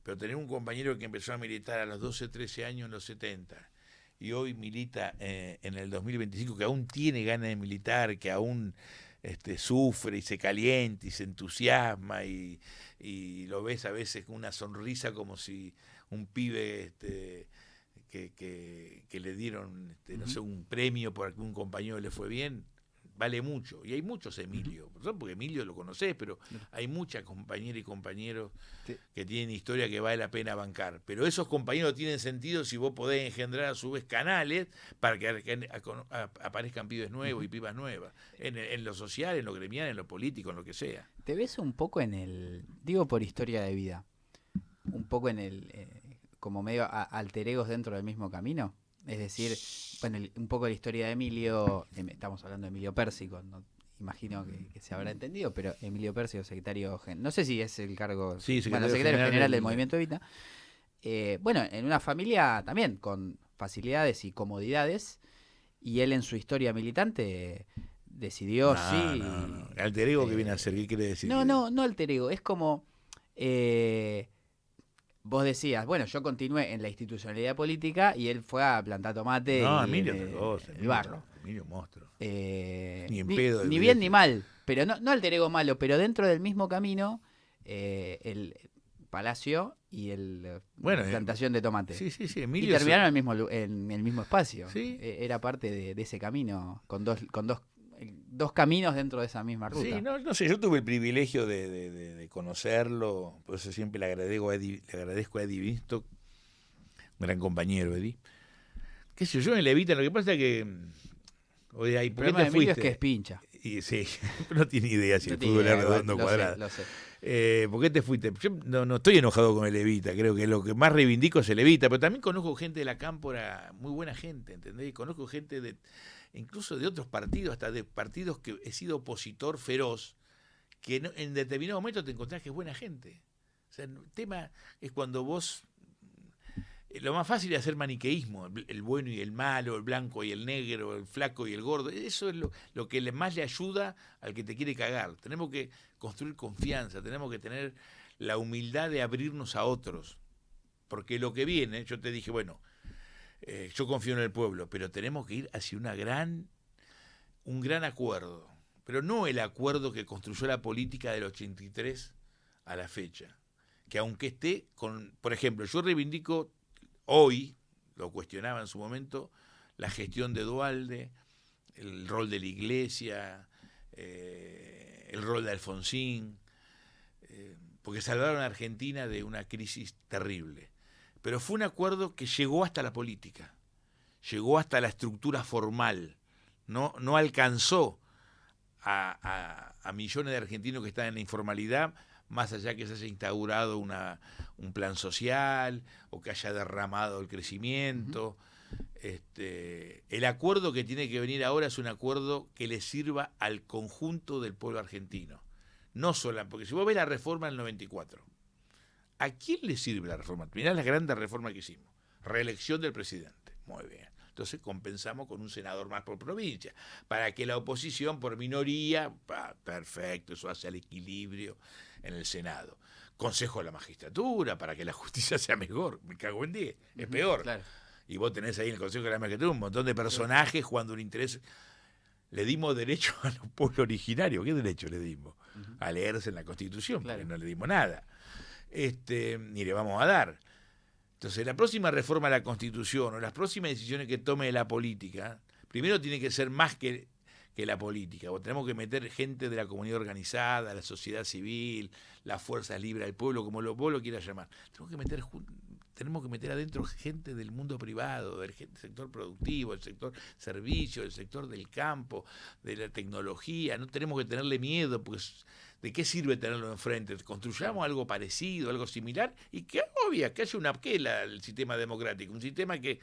Pero tener un compañero que empezó a militar a los 12, 13 años en los 70 y hoy milita en el 2025, que aún tiene ganas de militar, que aún sufre y se calienta y se entusiasma y lo ves a veces con una sonrisa como si un pibe que le dieron no sé, un premio porque un compañero le fue bien, vale mucho. Y hay muchos Emilio, porque Emilio lo conocés, pero hay muchas compañeras y compañeros que tienen historia que vale la pena bancar. Pero esos compañeros tienen sentido si vos podés engendrar a su vez canales para que aparezcan pibes nuevos y pibas nuevas, en lo social, en lo gremial, en lo político, en lo que sea. ¿Te ves un poco digo por historia de vida, un poco como medio alter egos dentro del mismo camino? Es decir, bueno, un poco la historia de Emilio, estamos hablando de Emilio Pérsico, no, imagino que se habrá entendido, pero Emilio Pérsico, secretario, no sé si es el cargo, secretario general del Movimiento Evita. Bueno, en una familia también con facilidades y comodidades, y él en su historia militante decidió No. Alter ego que viene a ser, ¿qué quiere decir? No alter ego, es como... vos decías, bueno, yo continué en la institucionalidad política y él fue a plantar tomate. No, Emilio otra cosa. Emilio monstruo. Ni en pedo. Ni bien ni mal, pero no alter ego malo, pero dentro del mismo camino, el Palacio y la plantación de tomate. Sí, Emilio. Y terminaron en el mismo espacio. ¿Sí? Era parte de ese camino, con dos caminos dentro de esa misma ruta. Sí, no sé, yo tuve el privilegio de conocerlo, por eso siempre le agradezco a Eddie Vinstock, un gran compañero, Eddie. Qué sé yo, en Levita, lo que pasa es que hoy hay, ¿por qué te fuiste? Es que es pincha. Y sí, no tiene idea si el fútbol es redondo o cuadrado. Lo sé. ¿Por qué te fuiste? Yo no estoy enojado con el Levita, creo que lo que más reivindico es el Levita, pero también conozco gente de la Cámpora, muy buena gente, ¿entendés? Conozco gente incluso de otros partidos, hasta de partidos que he sido opositor feroz, que en determinado momento te encontrás que es buena gente. O sea, el tema es cuando vos... Lo más fácil es hacer maniqueísmo, el bueno y el malo, el blanco y el negro, el flaco y el gordo. Eso es lo que más le ayuda al que te quiere cagar. Tenemos que construir confianza, tenemos que tener la humildad de abrirnos a otros. Porque lo que viene, yo te dije, bueno... yo confío en el pueblo, pero tenemos que ir hacia un gran acuerdo, pero no el acuerdo que construyó la política del 83 a la fecha, que aunque esté por ejemplo, yo reivindico hoy, lo cuestionaba en su momento, la gestión de Duhalde, el rol de la Iglesia, el rol de Alfonsín, porque salvaron a Argentina de una crisis terrible. Pero fue un acuerdo que llegó hasta la política, llegó hasta la estructura formal, no alcanzó a millones de argentinos que están en la informalidad, más allá que se haya instaurado un plan social o que haya derramado el crecimiento. El acuerdo que tiene que venir ahora es un acuerdo que le sirva al conjunto del pueblo argentino. No solo, porque si vos ves la reforma del 94, ¿a quién le sirve la reforma? Mirá la grande reforma que hicimos. Reelección del presidente. Muy bien. Entonces compensamos con un senador más por provincia. Para que la oposición por minoría, perfecto, eso hace el equilibrio en el Senado. Consejo de la Magistratura, para que la justicia sea mejor. Me cago en 10. Es peor. Claro. Y vos tenés ahí en el Consejo de la Magistratura un montón de personajes jugando un interés. Le dimos derecho a los pueblos originarios. ¿Qué derecho le dimos? A leerse en la Constitución, claro. Porque no le dimos nada. ni le vamos a dar. Entonces, la próxima reforma a la Constitución o las próximas decisiones que tome la política, primero tiene que ser más que la política. O tenemos que meter gente de la comunidad organizada, la sociedad civil, las fuerzas libres del pueblo, como vos lo quieras llamar. Tenemos que meter adentro gente del mundo privado, del sector productivo, del sector servicio, del sector del campo, de la tecnología. No tenemos que tenerle miedo, pues ¿de qué sirve tenerlo enfrente? Construyamos algo parecido, algo similar, y que obvia, que haya el sistema democrático, un sistema que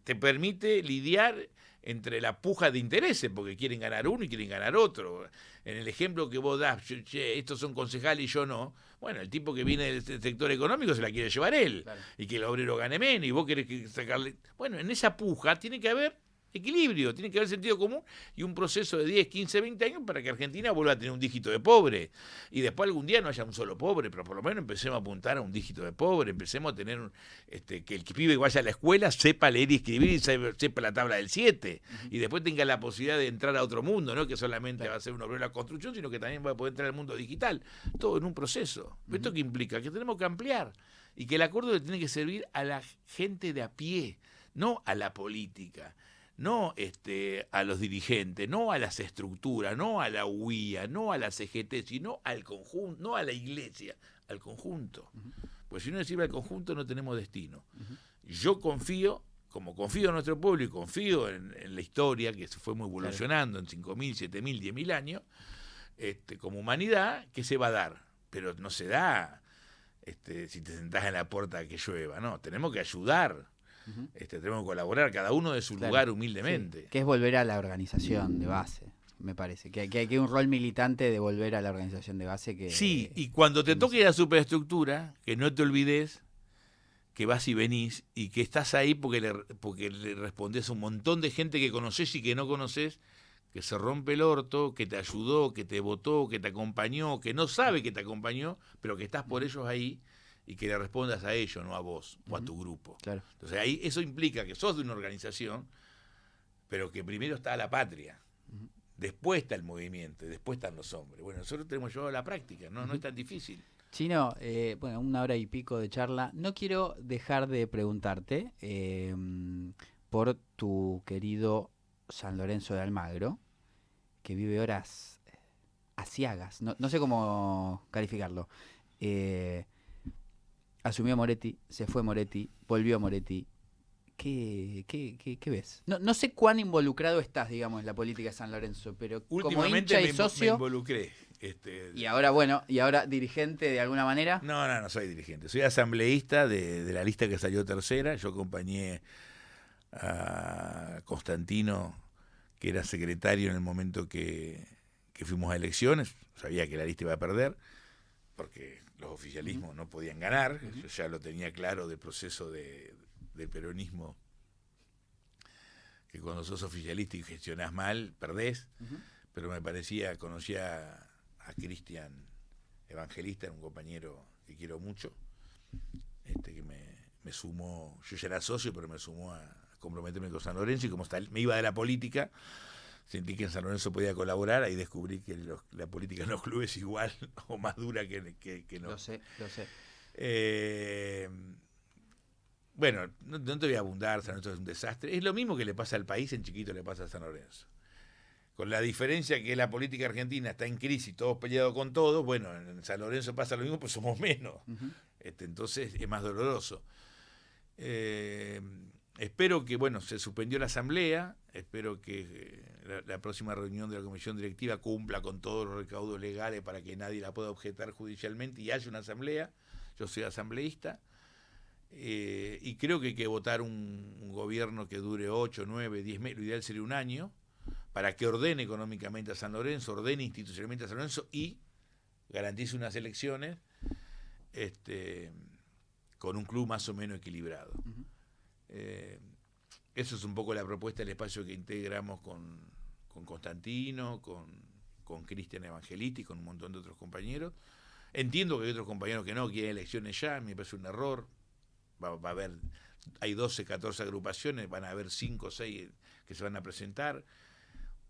te permite lidiar entre la puja de intereses, porque quieren ganar uno y quieren ganar otro. En el ejemplo que vos das, estos son concejales y yo no, bueno, el tipo que viene del sector económico se la quiere llevar él, claro, y que el obrero gane menos, y vos querés sacarle... Bueno, en esa puja tiene que haber equilibrio, tiene que haber sentido común y un proceso de 10, 15, 20 años para que Argentina vuelva a tener un dígito de pobre. Y después algún día no haya un solo pobre, pero por lo menos empecemos a apuntar a un dígito de pobre, empecemos a tener que el pibe que vaya a la escuela sepa leer y escribir y sepa la tabla del 7, y después tenga la posibilidad de entrar a otro mundo, no que solamente va a ser un obrero de la construcción, sino que también va a poder entrar al mundo digital. Todo en un proceso. ¿Esto qué implica? Que tenemos que ampliar y que el acuerdo le tiene que servir a la gente de a pie, no a la política. No a los dirigentes, no a las estructuras, no a la UIA, no a la CGT, sino al conjunto, no a la iglesia, al conjunto. Pues si no le sirve al conjunto no tenemos destino. Yo confío, como confío en nuestro pueblo y confío en la historia, que se fue muy evolucionando en 5.000, 7.000, 10.000 años, como humanidad, que se va a dar. Pero no se da si te sentás en la puerta a que llueva, no, tenemos que ayudar. Tenemos que colaborar cada uno de su lugar humildemente. Sí, que es volver a la organización de base, me parece. Que hay un rol militante de volver a la organización de base. Sí, y cuando te toque la superestructura, que no te olvides que vas y venís y que estás ahí porque le respondes a un montón de gente que conoces y que no conoces, que se rompe el orto, que te ayudó, que te votó, que te acompañó, que no sabe que te acompañó, pero que estás por ellos ahí, y que le respondas a ellos, no a vos o a tu grupo. Claro. Entonces ahí eso implica que sos de una organización, pero que primero está la patria, después está el movimiento, después están los hombres. Bueno, nosotros tenemos llevado a la práctica, no es tan difícil. Chino, bueno, 1 hora y pico de charla. No quiero dejar de preguntarte por tu querido San Lorenzo de Almagro, que vive horas aciagas, no sé cómo calificarlo. Asumió Moretti, se fue Moretti, volvió Moretti. ¿Qué ves? No sé cuán involucrado estás, digamos, en la política de San Lorenzo, pero como hincha y socio... me involucré. Y ahora dirigente de alguna manera. No soy dirigente. Soy asambleísta de la lista que salió tercera. Yo acompañé a Constantino, que era secretario en el momento que fuimos a elecciones. Sabía que la lista iba a perder, porque los oficialismos no podían ganar. Yo ya lo tenía claro del proceso del peronismo, que cuando sos oficialista y gestionás mal, perdés. Pero me parecía, conocía a Cristian Evangelista, un compañero que quiero mucho, que me sumó, yo ya era socio, pero me sumó a comprometerme con San Lorenzo, y como me iba de la política, sentí que en San Lorenzo podía colaborar. Ahí descubrí que la política en los clubes es igual o más dura que no. Lo sé. Bueno, no te voy a abundar, San Lorenzo es un desastre. Es lo mismo que le pasa al país, en chiquito le pasa a San Lorenzo. Con la diferencia que la política argentina está en crisis, todos peleados con todos. Bueno, en San Lorenzo pasa lo mismo, pues somos menos. Entonces es más doloroso. Espero que, se suspendió la asamblea, espero que la próxima reunión de la comisión directiva cumpla con todos los recaudos legales para que nadie la pueda objetar judicialmente y haya una asamblea. Yo soy asambleísta, y creo que hay que votar un gobierno que dure 8, 9, 10 meses, lo ideal sería un año, para que ordene económicamente a San Lorenzo, ordene institucionalmente a San Lorenzo y garantice unas elecciones con un club más o menos equilibrado. Eso es un poco la propuesta del espacio que integramos con Constantino, con Cristian Evangelista y con un montón de otros compañeros. Entiendo que hay otros compañeros que no quieren elecciones ya, me parece un error. Va a haber, hay 12, 14 agrupaciones, van a haber 5 o 6 que se van a presentar.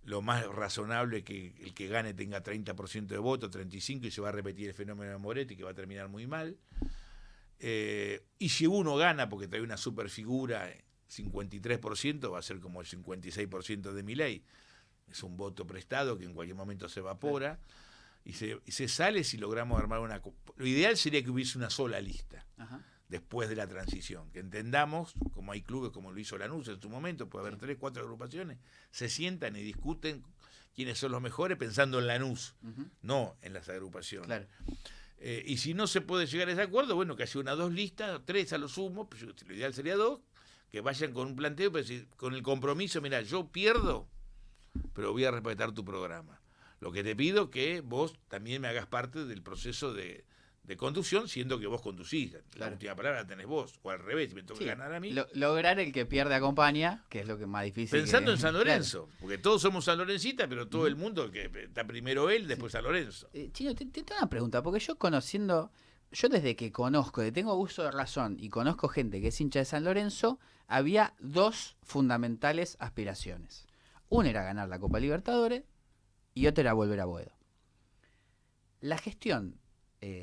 lo más razonable es que el que gane tenga 30% de votos, 35%, y se va a repetir el fenómeno de Moretti, que va a terminar muy mal. Y si uno gana porque trae una super figura, 53%, va a ser como el 56% de Milei. Es un voto prestado que en cualquier momento se evapora. Y se sale si logramos armar una... Lo ideal sería que hubiese una sola lista. Ajá. Después de la transición, que entendamos, como hay clubes como lo hizo Lanús en su momento, puede haber 3, 4 agrupaciones, se sientan y discuten quiénes son los mejores pensando en Lanús, no en las agrupaciones. Claro. Y si no se puede llegar a ese acuerdo, bueno, que haya 1 o 2 listas, 3 a lo sumo, pues lo ideal sería 2, que vayan con un planteo, pues, con el compromiso, mira, yo pierdo, pero voy a respetar tu programa. Lo que te pido que vos también me hagas parte del proceso de conducción, siendo que vos conducís. Claro. La última palabra la tenés vos, o al revés, si me toca ganar a mí. Lograr el que pierde acompaña, que es lo que más difícil. Pensando en San Lorenzo, claro. Porque todos somos sanlorencistas, pero todo el mundo, que está primero él, después San Lorenzo. Chino, te tengo una pregunta, porque yo desde que conozco, tengo uso de razón y conozco gente que es hincha de San Lorenzo, había 2 fundamentales aspiraciones. Una era ganar la Copa Libertadores y otra era volver a Boedo. La gestión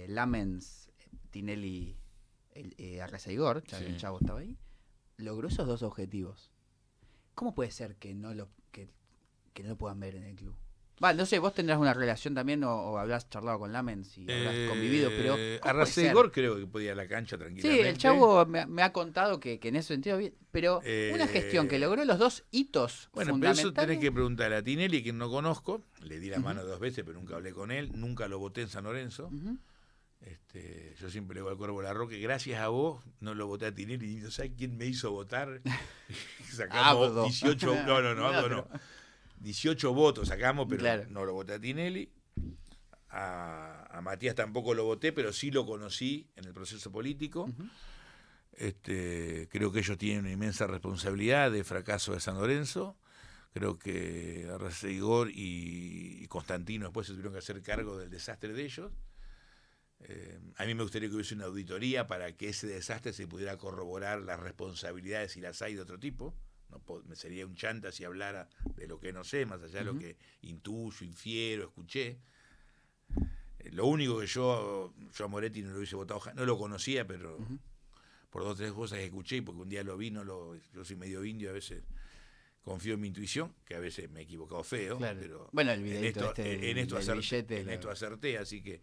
Lamens, Tinelli, Arreza-Igor, el Chavo estaba ahí, logró esos 2 objetivos. ¿Cómo puede ser que no lo puedan ver en el club? Vale, no sé, vos tendrás una relación también o habrás charlado con Lamens y habrás convivido, pero Arreza-Igor creo que podía ir a la cancha tranquilamente. Sí, el Chavo me ha contado que en ese sentido bien, pero una gestión que logró los 2 hitos fundamentales. Bueno, pero eso tenés que preguntar a Tinelli, que no conozco, le di la mano 2 veces, pero nunca hablé con él, nunca lo voté en San Lorenzo. Yo siempre le digo al Cuervo Larroque, gracias a vos no lo voté a Tinelli, no sabes quién me hizo votar. Sacamos 18, no. 18 votos sacamos, pero claro, no lo voté a Tinelli. A Matías tampoco lo voté, pero sí lo conocí en el proceso político. Creo que ellos tienen una inmensa responsabilidad de fracaso de San Lorenzo. Creo que Arreza-Igor y Constantino después se tuvieron que hacer cargo del desastre de ellos. A mí me gustaría que hubiese una auditoría para que ese desastre se pudiera corroborar las responsabilidades, si las hay, de otro tipo. Me sería un chanta si hablara de lo que no sé, más allá de lo que intuyo, infiero, escuché. Lo único que yo a Moretti no lo hubiese votado, no lo conocía, pero por 2 o 3 cosas que escuché, y porque un día lo vi, yo soy medio indio, a veces confío en mi intuición, que a veces me he equivocado feo, claro, pero bueno, el videito en esto acerté, así que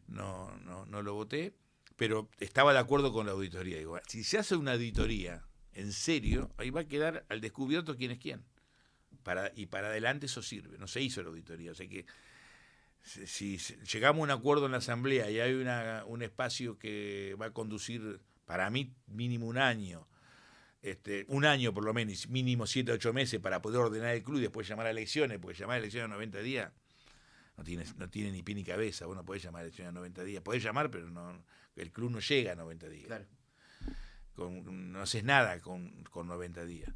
no lo voté, pero estaba de acuerdo con la auditoría. Digo, si se hace una auditoría en serio, ahí va a quedar al descubierto quién es quién. Y para adelante eso sirve. No se hizo la auditoría. O sea que si llegamos a un acuerdo en la Asamblea y hay un espacio que va a conducir, para mí, mínimo un año por lo menos, mínimo 7 o 8 meses para poder ordenar el club y después llamar a elecciones, porque llamar a elecciones a 90 días no tiene ni pie ni cabeza. Vos no podés llamar a elecciones a 90 días. Podés llamar, pero el club no llega a 90 días. Claro. No haces nada con 90 días.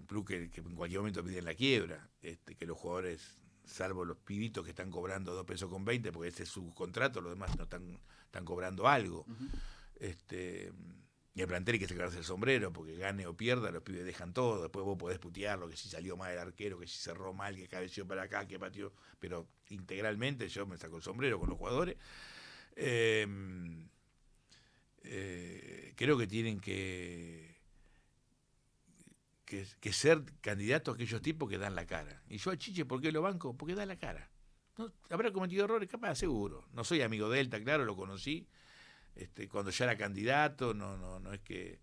Club que en cualquier momento piden la quiebra, que los jugadores, salvo los pibitos que están cobrando 2 pesos con 20, porque ese es su contrato, los demás no están cobrando algo. Y el plantel hay que sacarse el sombrero, porque gane o pierda, los pibes dejan todo. Después vos podés putearlo, que si salió mal el arquero, que si cerró mal, que cabeció para acá, que pateó. Pero integralmente yo me saco el sombrero con los jugadores. Creo que tienen que ser candidatos aquellos tipos que dan la cara. Y yo a Chiche, ¿por qué lo banco? Porque da la cara. ¿No? ¿Habrá cometido errores? Capaz, seguro. No soy amigo de él, está claro, lo conocí cuando ya era candidato, no es que...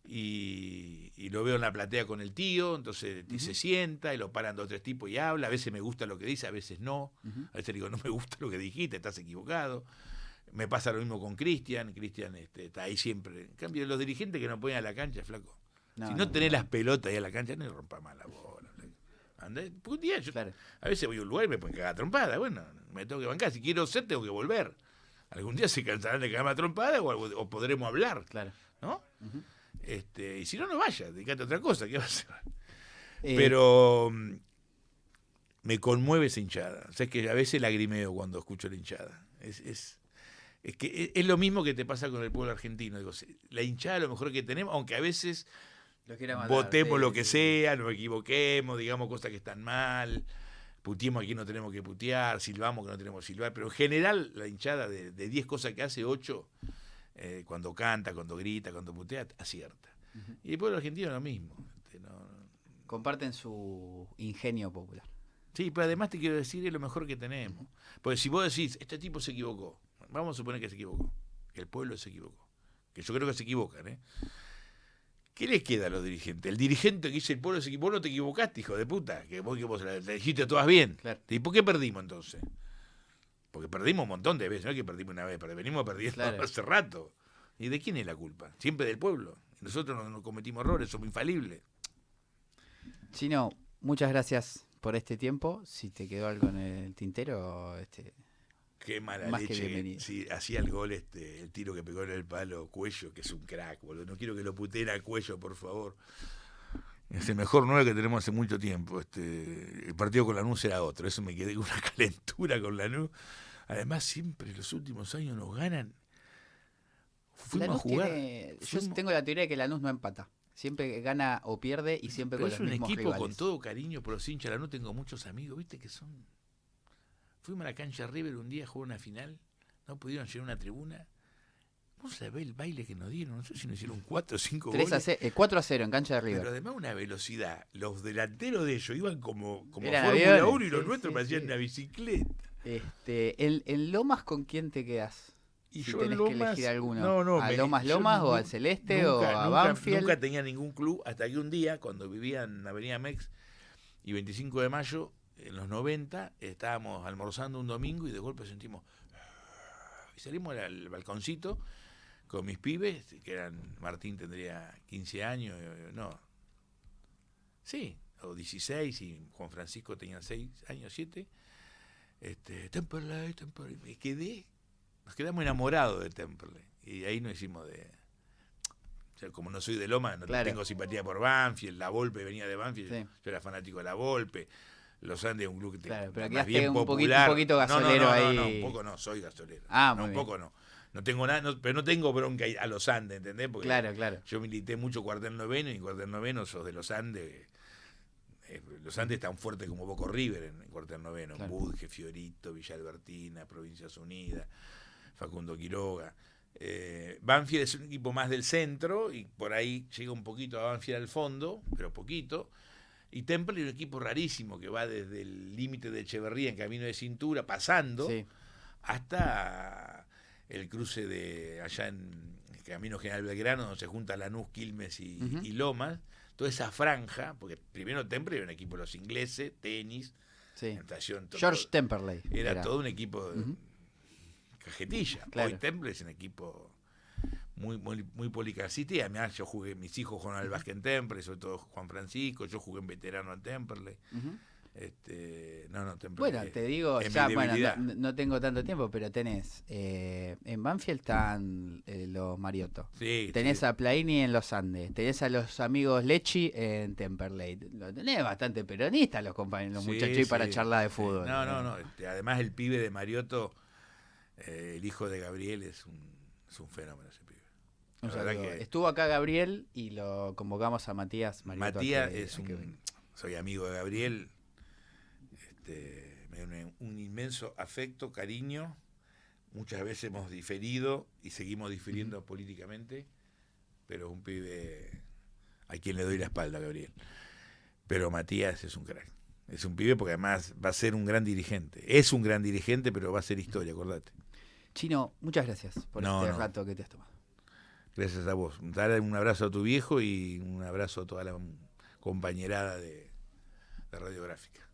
Y lo veo en la platea con el tío, entonces se sienta y lo paran 2 o 3 tipos y habla. A veces me gusta lo que dice, a veces no. A veces digo, no me gusta lo que dijiste, estás equivocado. Me pasa lo mismo con Cristian. Cristian está ahí siempre. En cambio, los dirigentes que no ponen a la cancha, flaco. Si no tenés las pelotas ahí a la cancha, no rompa más la bola. Un día claro, a veces voy a un lugar y me pueden cagar trompada. Bueno, me tengo que bancar. Si quiero ser, tengo que volver. Algún día se cansarán de cagarme a trompada o podremos hablar. Claro. ¿No? Y si no, no vaya, dedicate a otra cosa. ¿Qué va a hacer? Pero me conmueve esa hinchada. O sea, es que a veces lagrimeo cuando escucho la hinchada. Es que es lo mismo que te pasa con el pueblo argentino. Digo, la hinchada, lo mejor que tenemos, aunque a veces Lo quiere matar, votemos sí, lo que sí, sí. sea, nos equivoquemos, digamos cosas que están mal, puteemos aquí no tenemos que putear, silbamos que no tenemos que silbar, pero en general la hinchada de 10 cosas que hace, 8, cuando canta, cuando grita, cuando putea, acierta. Ujú. Y el pueblo argentino lo mismo. Comparten su ingenio popular. Sí, pero además te quiero decir, es lo mejor que tenemos. Porque si vos decís, este tipo se equivocó, vamos a suponer que se equivocó, que el pueblo se equivocó, que yo creo que se equivocan, ¿eh? ¿Qué les queda a los dirigentes? El dirigente que dice el pueblo se equivocó, vos no te equivocaste, hijo de puta, que vos la dijiste todas bien. Claro. ¿Y por qué perdimos entonces? Porque perdimos un montón de veces, no es que perdimos una vez, pero venimos perdiendo Claro. hace rato. ¿Y de quién es la culpa? Siempre del pueblo. Nosotros no cometimos errores, somos infalibles. Chino, muchas gracias por este tiempo. Si te quedó algo en el tintero, Qué mala más que leche. bienvenido. Sí, hacía el gol el tiro que pegó en el palo Cuello, que es un crack, boludo. No quiero que lo puteen a Cuello, por favor. Es el mejor 9 que tenemos hace mucho tiempo. El partido con Lanús era otro. Eso me quedé con una calentura con Lanús. Además, siempre en los últimos años nos ganan. Fuimos a jugar. Yo tengo la teoría de que Lanús no empata. Siempre gana o pierde y siempre Pero con es los un mismos equipo rivales. con todo cariño por los hinchas. Lanús tengo muchos amigos, viste que son. Fuimos a la cancha River un día a jugar una final. No pudieron llenar una tribuna. No sabés el baile que nos dieron. No sé si nos hicieron 4 o 5 goles. 4-0 en cancha de River. Pero además una velocidad. Los delanteros de ellos iban como Eran Fórmula aviones, 1 y los sí, nuestros sí, parecían sí. una bicicleta. En Lomas, ¿con quién te quedás? Y Si yo tenés Lomas, que elegir alguno. ¿A yo Lomas o al Celeste nunca, o a nunca, Banfield? nunca tenía ningún club hasta que un día, cuando vivía en Avenida Mex y 25 de mayo, en los 90, estábamos almorzando un domingo y de golpe sentimos... Y salimos al balconcito con mis pibes, que eran... Martín tendría 15 años, no... Sí, o 16 y Juan Francisco tenía 6 años, 7. Temperley. Nos quedamos enamorados de Temperley. Y ahí nos hicimos de... O sea, como no soy de Loma, no Claro. tengo simpatía por Banfield. La Volpe venía de Banfield. Sí. Yo era fanático de la Volpe. Los Andes, un club que Claro, pero más quedaste bien un popular. poquito gasolero no, ahí. un poco no, soy gasolero. Ah, no, muy un bien. poco no. No tengo nada, pero no tengo bronca a los Andes, ¿entendés? Porque Claro. yo milité mucho cuartel noveno y cuartel noveno sos de los Andes. Los Andes tan fuertes como Boca River en cuartel noveno. Claro. Budge, Fiorito, Villa Albertina, Provincias Unidas, Facundo Quiroga. Banfield es un equipo más del centro y por ahí llega un poquito a Banfield al fondo, pero poquito. Y Temple es un equipo rarísimo que va desde el límite de Echeverría en camino de cintura, pasando Sí. hasta el cruce de allá en el Camino General Belgrano, donde se junta Lanús, Quilmes y Lomas. Toda esa franja, porque primero Temple era un equipo de los ingleses, tenis, Sí. natación, todo. George Temperley. Era todo un equipo de cajetilla. Claro. Hoy Temple es un equipo muy policarcista y además mis hijos jugaron al básquet en Temple, sobre todo Juan Francisco, yo jugué en veterano en Temple. Ujú. Temple. Bueno, te digo, es ya, mi bueno, debilidad. no tengo tanto tiempo, pero tenés, en Banfield están los Mariotto. Sí, Tenés sí. a Plaini en los Andes, tenés a los amigos Lechi en Temperley. Lo tenés bastante peronista los compañeros, los Sí, muchachos ahí para sí, charlar de sí. fútbol. No. Además el pibe de Mariotto, el hijo de Gabriel, es un fenómeno ese pibe. Un La verdad saludo. que Estuvo acá Gabriel y lo convocamos a Matías Mariotto. Matías a que- es a que venga. soy amigo de Gabriel, me da un inmenso afecto, cariño. Muchas veces hemos diferido y seguimos difiriendo políticamente, pero es un pibe a quien le doy la espalda, Gabriel. Pero Matías es un crack. Es un pibe porque además va a ser un gran dirigente. Es un gran dirigente, pero va a ser historia, acordate. Chino, muchas gracias por No, este no. rato que te has tomado. Gracias a vos. Dale un abrazo a tu viejo y un abrazo a toda la compañerada de Radiográfica.